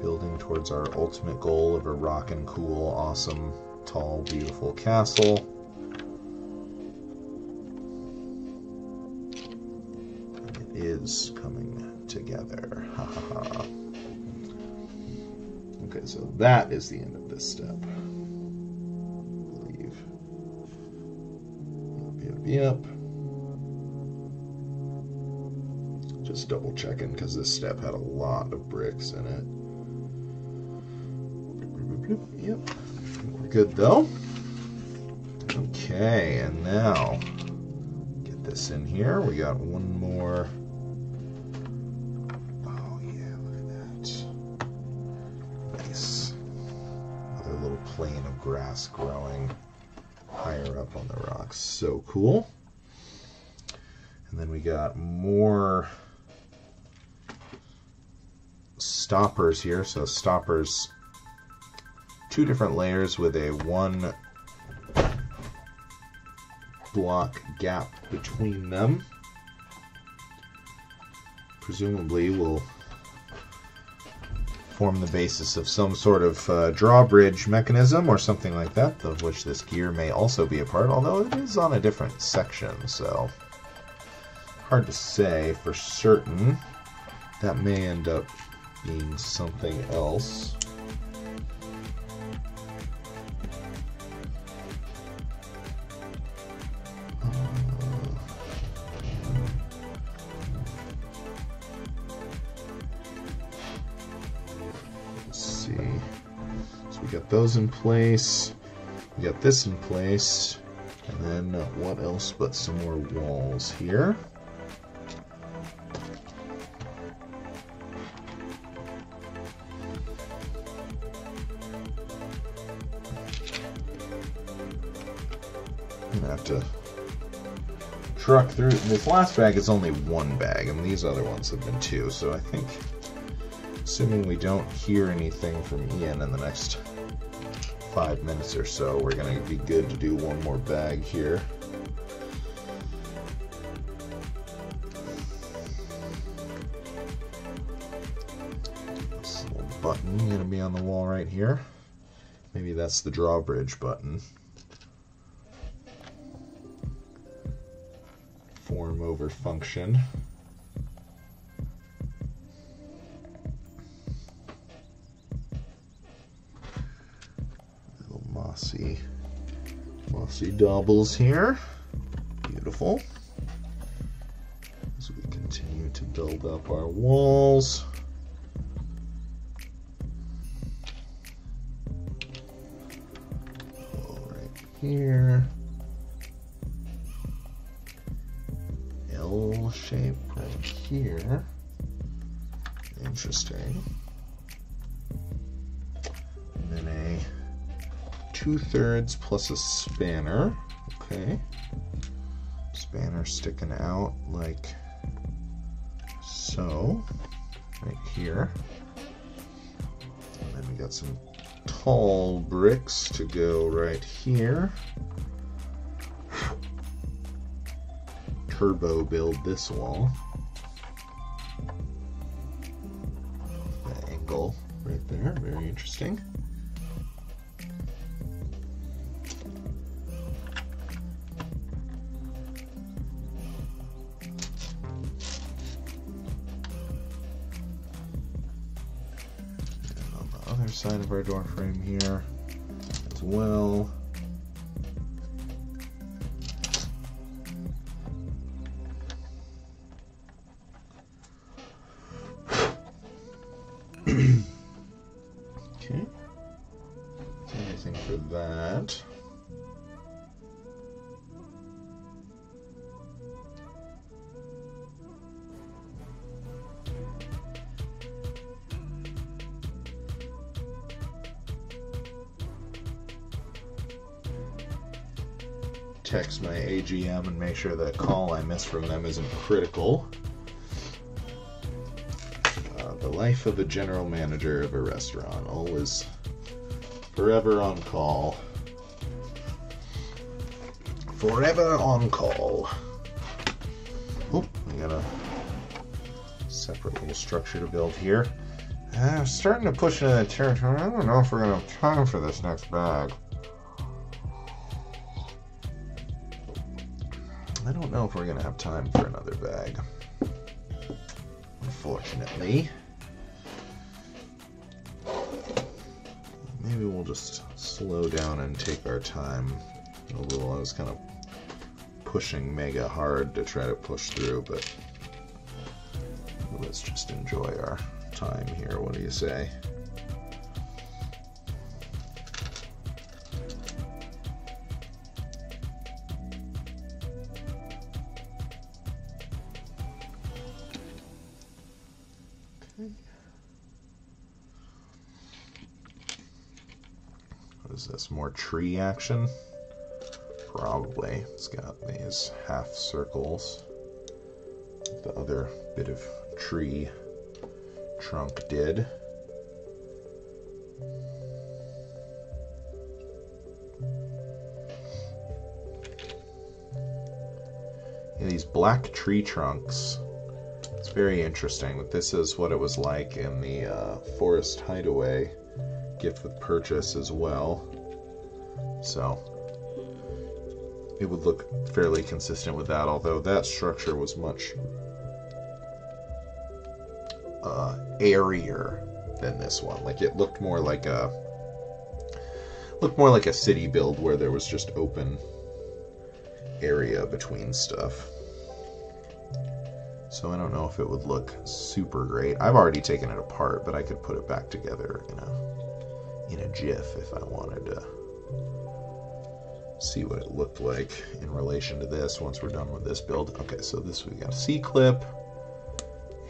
Building towards our ultimate goal of a rockin' cool, awesome, tall, beautiful castle. And it is coming together. Ha ha ha. Okay, so that is the end of this step. Yep. Just double checking because this step had a lot of bricks in it. Yep. We're good though. Okay, and now get this in here. We got one more. Oh yeah, look at that. Nice. Another little plane of grass growing higher up on the rocks. So cool. And then we got more stoppers here. So stoppers, 2 different layers with a 1 block gap between them. Presumably will form the basis of some sort of drawbridge mechanism or something like that, of which this gear may also be a part, although it is on a different section, so hard to say for certain. That may end up being something else. We got those in place, we got this in place, and then what else but some more walls here. I'm gonna have to truck through. This last bag is only 1 bag, and these other ones have been 2, so I think, assuming we don't hear anything from Ian in the next 5 minutes or so, we're going to be good to do 1 more bag here. This little button going to be on the wall right here. Maybe that's the drawbridge button. Form over function. Mossy doubles here. Beautiful. As we continue to build up our walls. Right here. L shape right here. Interesting. And then a 2/3 plus a spanner. Okay. Spanner sticking out like so, right here. And then we got some tall bricks to go right here. Turbo build this wall. The angle right there, very interesting. Other side of our door frame here as well. Okay. Anything for that? Text my AGM and make sure that call I missed from them isn't critical. The life of a general manager of a restaurant, always forever on call. Forever on call. Oh, we got a separate little structure to build here. I'm starting to push into that territory. I don't know if we're going to have time for this next bag. I don't know if we're going to have time for another bag, unfortunately. Maybe we'll just slow down and take our time a little. I was kind of pushing mega hard to try to push through, but let's just enjoy our time here. What do you say? What is this? More tree action? Probably. It's got these half circles. The other bit of tree trunk did. Yeah, these black tree trunks. It's very interesting that this is what it was like in the Forest Hideaway gift with purchase as well. So it would look fairly consistent with that, although that structure was much airier than this one. Like it looked more like a city build where there was just open area between stuff. So I don't know if it would look super great. I've already taken it apart, but I could put it back together in a GIF if I wanted to see what it looked like in relation to this once we're done with this build. Okay, so this we got a C-clip,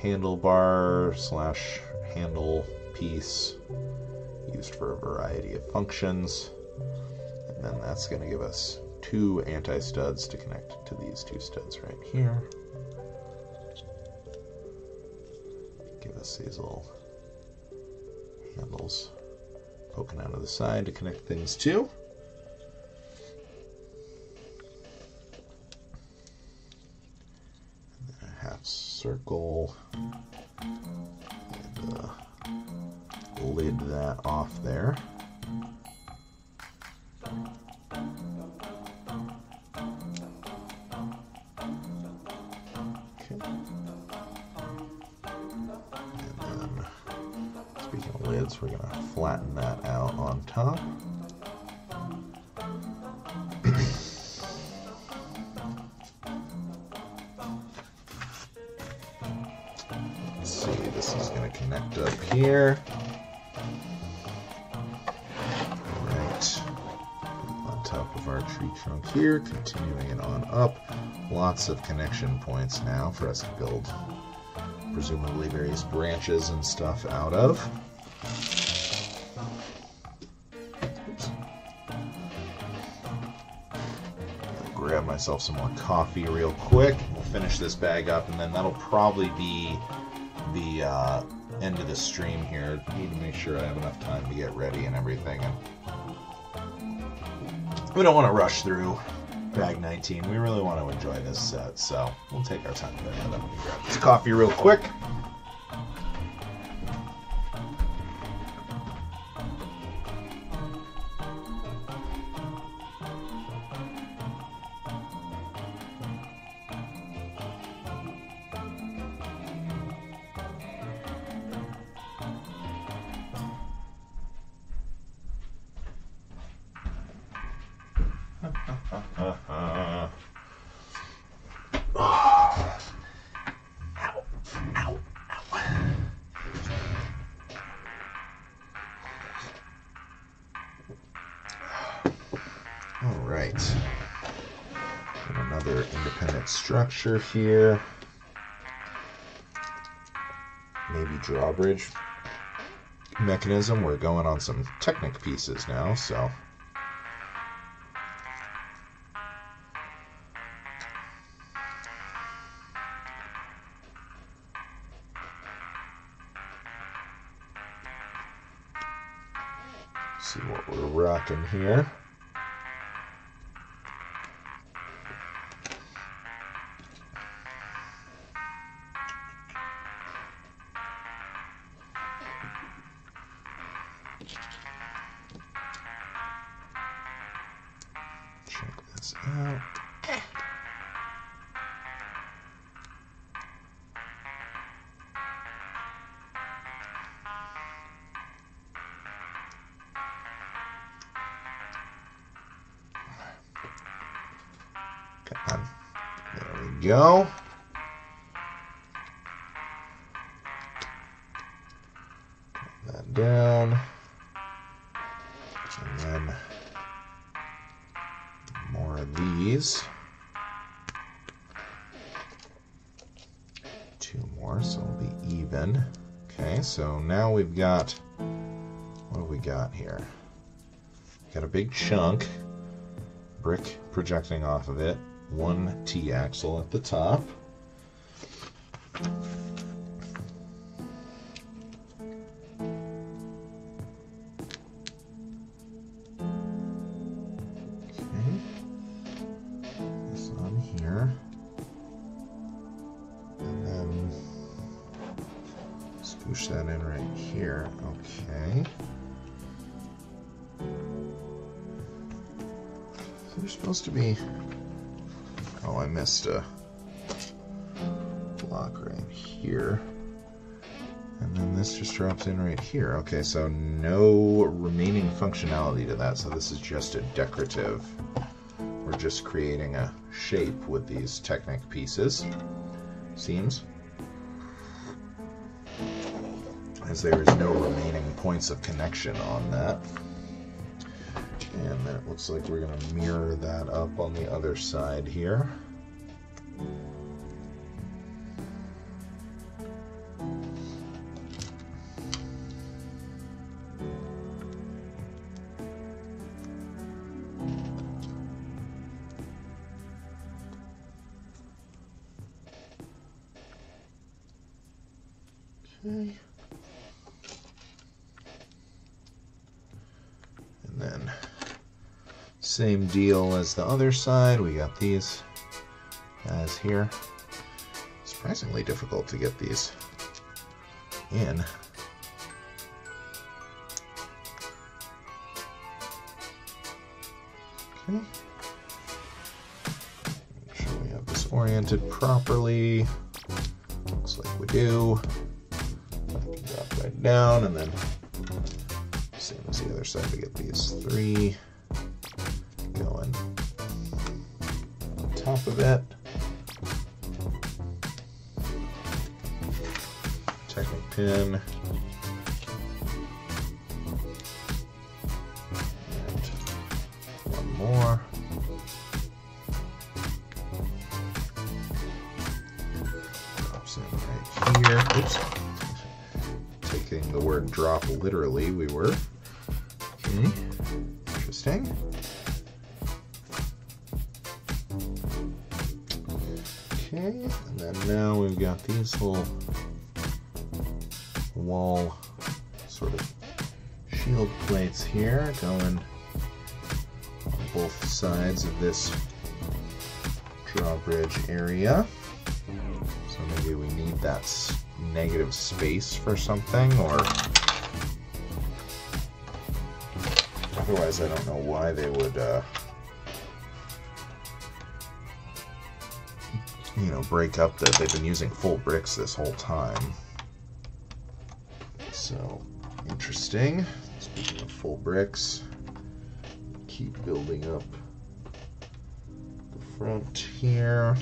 handlebar / handle piece used for a variety of functions, and then that's going to give us 2 anti-studs to connect to these 2 studs right here. Give us these little handles poking out of the side to connect things to. And then a half circle, and lid that off there. We're going to flatten that out on top. Let's see, this is going to connect up here. Right on top of our tree trunk here, continuing it on up. Lots of connection points now for us to build presumably various branches and stuff out of. Oops. Grab myself some more coffee real quick. We'll finish this bag up, and then that'll probably be the end of the stream here. Need to make sure I have enough time to get ready and everything. And we don't want to rush through bag 19. We really want to enjoy this set, so we'll take our time there. Let me grab this coffee real quick. Alright, another independent structure here, maybe drawbridge mechanism. We're going on some Technic pieces now, so see what we're rocking here. Check this out. Come on. There we go. Put that down. And then more of these. 2 more, so it'll be even. Okay, so now we've got, what do we got here? Got a big chunk, brick projecting off of it, 1 T-axle at the top. Push that in right here. Okay. So there's supposed to be... Oh, I missed a block right here. And then this just drops in right here. Okay, so no remaining functionality to that. So this is just a decorative. We're just creating a shape with these Technic pieces. Seems. As there is no remaining points of connection on that. And then it looks like we're going to mirror that up on the other side here. Okay. And then same deal as the other side. We got these guys here. Surprisingly difficult to get these in. Okay. Make sure we have this oriented properly. Looks like we do. Drop right down, and then same as the other side, we get these 3 going on top of it. Technic pin. And 1 more. Drops in right here. drop literally, we were. Okay. Interesting. Okay, and then now we've got these little wall sort of shield plates here going on both sides of this drawbridge area. So maybe we need that negative space for something, or otherwise I don't know why they would you know, break up that they've been using full bricks this whole time. So interesting. Speaking of full bricks, keep building up the front here.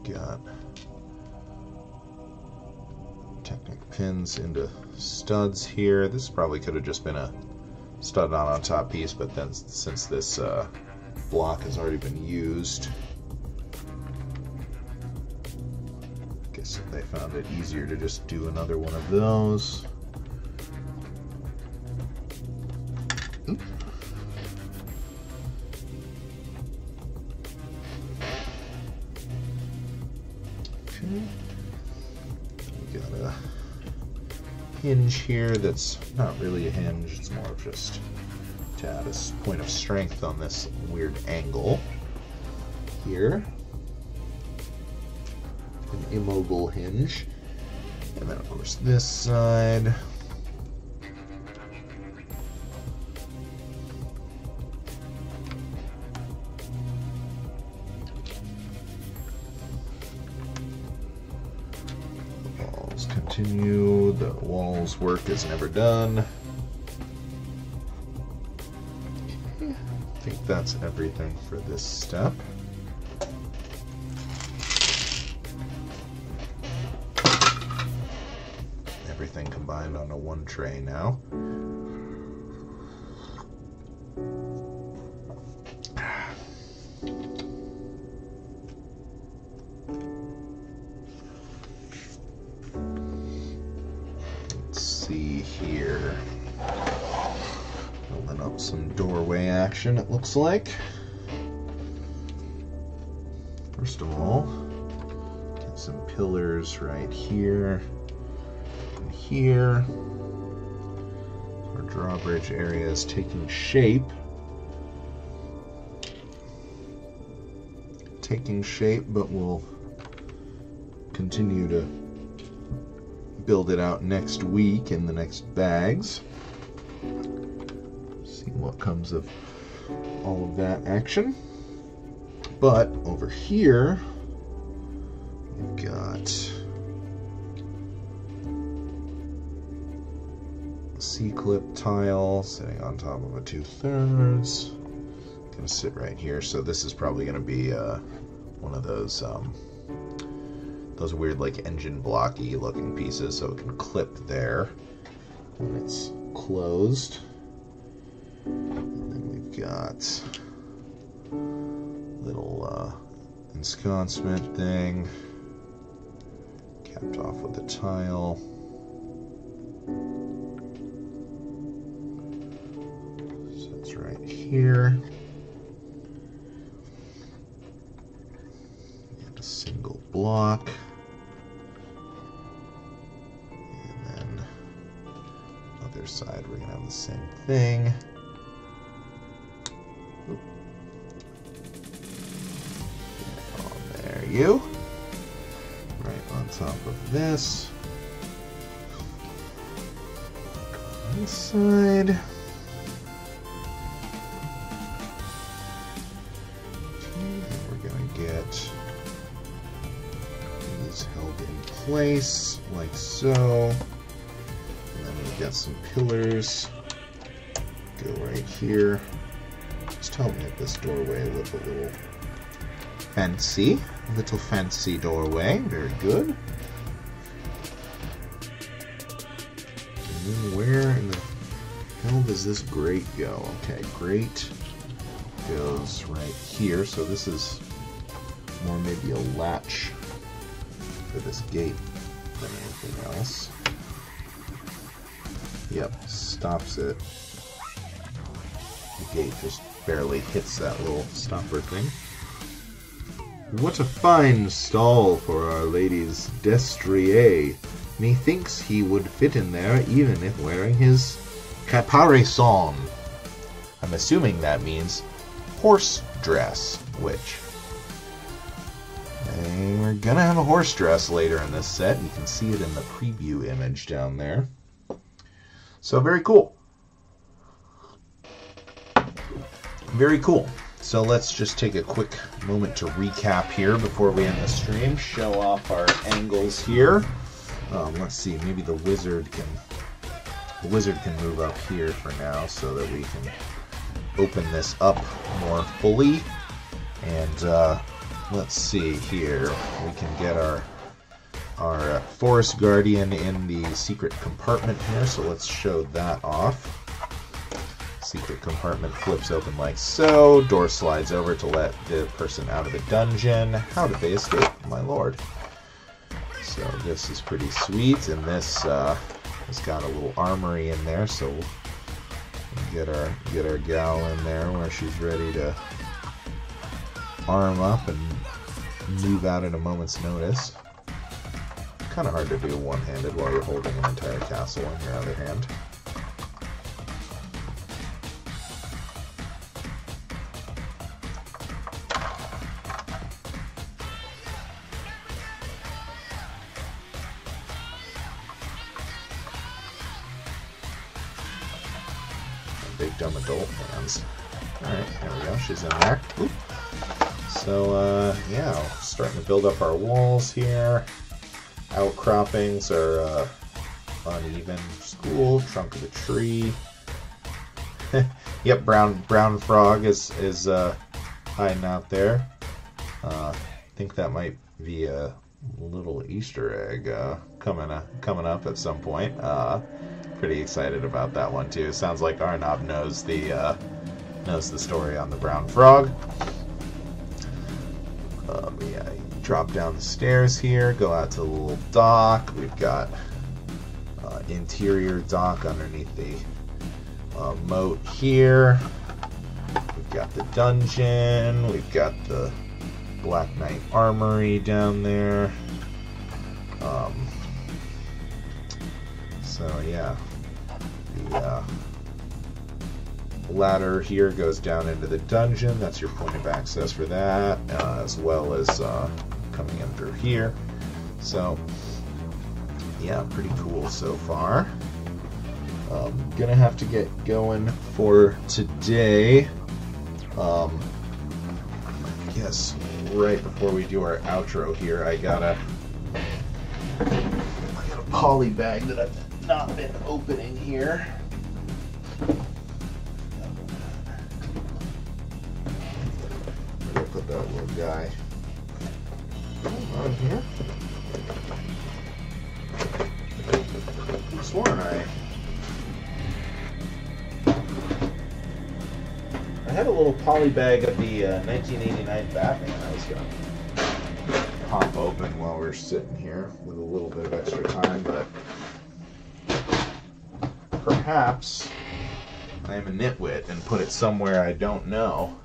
Got Technic pins into studs here. This probably could have just been a stud not on top piece, but then since this block has already been used, I guess they found it easier to just do another one of those. Oop. Okay. We got a hinge here that's not really a hinge, it's more of just to add a point of strength on this weird angle here. An immobile hinge. And then of course this side. Continue. The walls work is never done. Okay. I think that's everything for this step. Everything combined onto one tray now. Here, building up some doorway action, it looks like. First of all, get some pillars right here and here. Our drawbridge area is taking shape. But we'll continue to build it out next week in the next bags. See what comes of all of that action. But over here, we've got a C-clip tile sitting on top of a 2/3. Gonna sit right here. So this is probably gonna be one of those weird like engine blocky looking pieces, so it can clip there when it's closed. And then we've got little ensconcement thing capped off with a tile. So it's right here. And a single block. Side we're gonna have the same thing. Oh, there you. Right on top of this. This side. Okay, and we're gonna get these held in place like so. Got some pillars, go right here. Just help make this doorway look a little fancy. A little fancy doorway, very good. And then where in the hell does this grate go? Okay, grate goes right here. So this is more maybe a latch for this gate than anything else. Yep, stops it. The gate just barely hits that little stopper thing. What a fine stall for Our Lady's destrier. Methinks he would fit in there even if wearing his caparison. I'm assuming that means horse dress, which we're gonna have a horse dress later in this set. You can see it in the preview image down there. So very cool. Very cool. So let's just take a quick moment to recap here before we end the stream. Show off our angles here. Let's see, maybe the wizard can move up here for now so that we can open this up more fully. And let's see here, we can get our Forest Guardian in the secret compartment here, so let's show that off. Secret compartment flips open like so, door slides over to let the person out of the dungeon. How did they escape, my lord? So this is pretty sweet, and this has got a little armory in there, so we'll get our gal in there where she's ready to arm up and move out at a moment's notice. Kind of hard to do one-handed while you're holding an entire castle in your other hand. Big dumb adult hands. Alright, there we go, she's in there. Oop. So, yeah, starting to build up our walls here. Outcroppings are uneven. School, trunk of the tree. Yep, brown frog is hiding out there. I think that might be a little Easter egg coming up at some point. Pretty excited about that one too. Sounds like Arnab knows the story on the brown frog. Yeah, you drop down the stairs here, go out to the little dock. We've got interior dock underneath the moat here. We've got the dungeon. We've got the Black Knight Armory down there. So yeah, the ladder here goes down into the dungeon. That's your point of access for that, as well as coming in through here. So yeah, pretty cool so far. Gonna have to get going for today. Yes, right before we do our outro here, I got a poly bag that I've not been opening here. I'll put that little guy on here. I've sworn I had a little poly bag of the 1989 Batman I was going to pop open while we're sitting here with a little bit of extra time, but perhaps I am a nitwit and put it somewhere I don't know.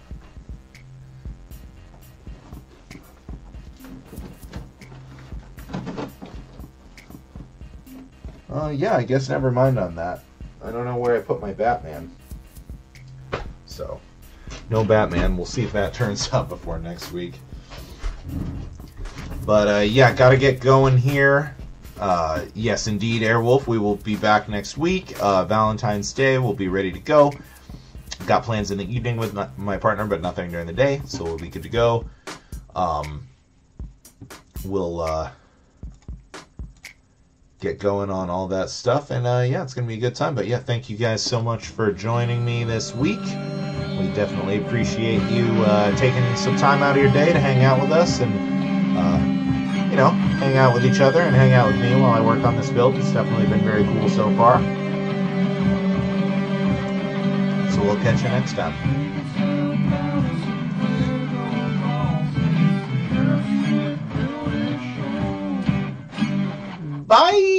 Yeah, I guess never mind on that. I don't know where I put my Batman. So, no Batman. We'll see if that turns up before next week. But, yeah, gotta get going here. Yes, indeed, Airwolf, we will be back next week. Valentine's Day, we'll be ready to go. Got plans in the evening with my partner, but nothing during the day, so we'll be good to go. We'll get going on all that stuff, and yeah, it's gonna be a good time. But yeah, thank you guys so much for joining me this week. We definitely appreciate you taking some time out of your day to hang out with us and you know, hang out with each other and hang out with me while I work on this build. It's definitely been very cool so far. So we'll catch you next time. Bye!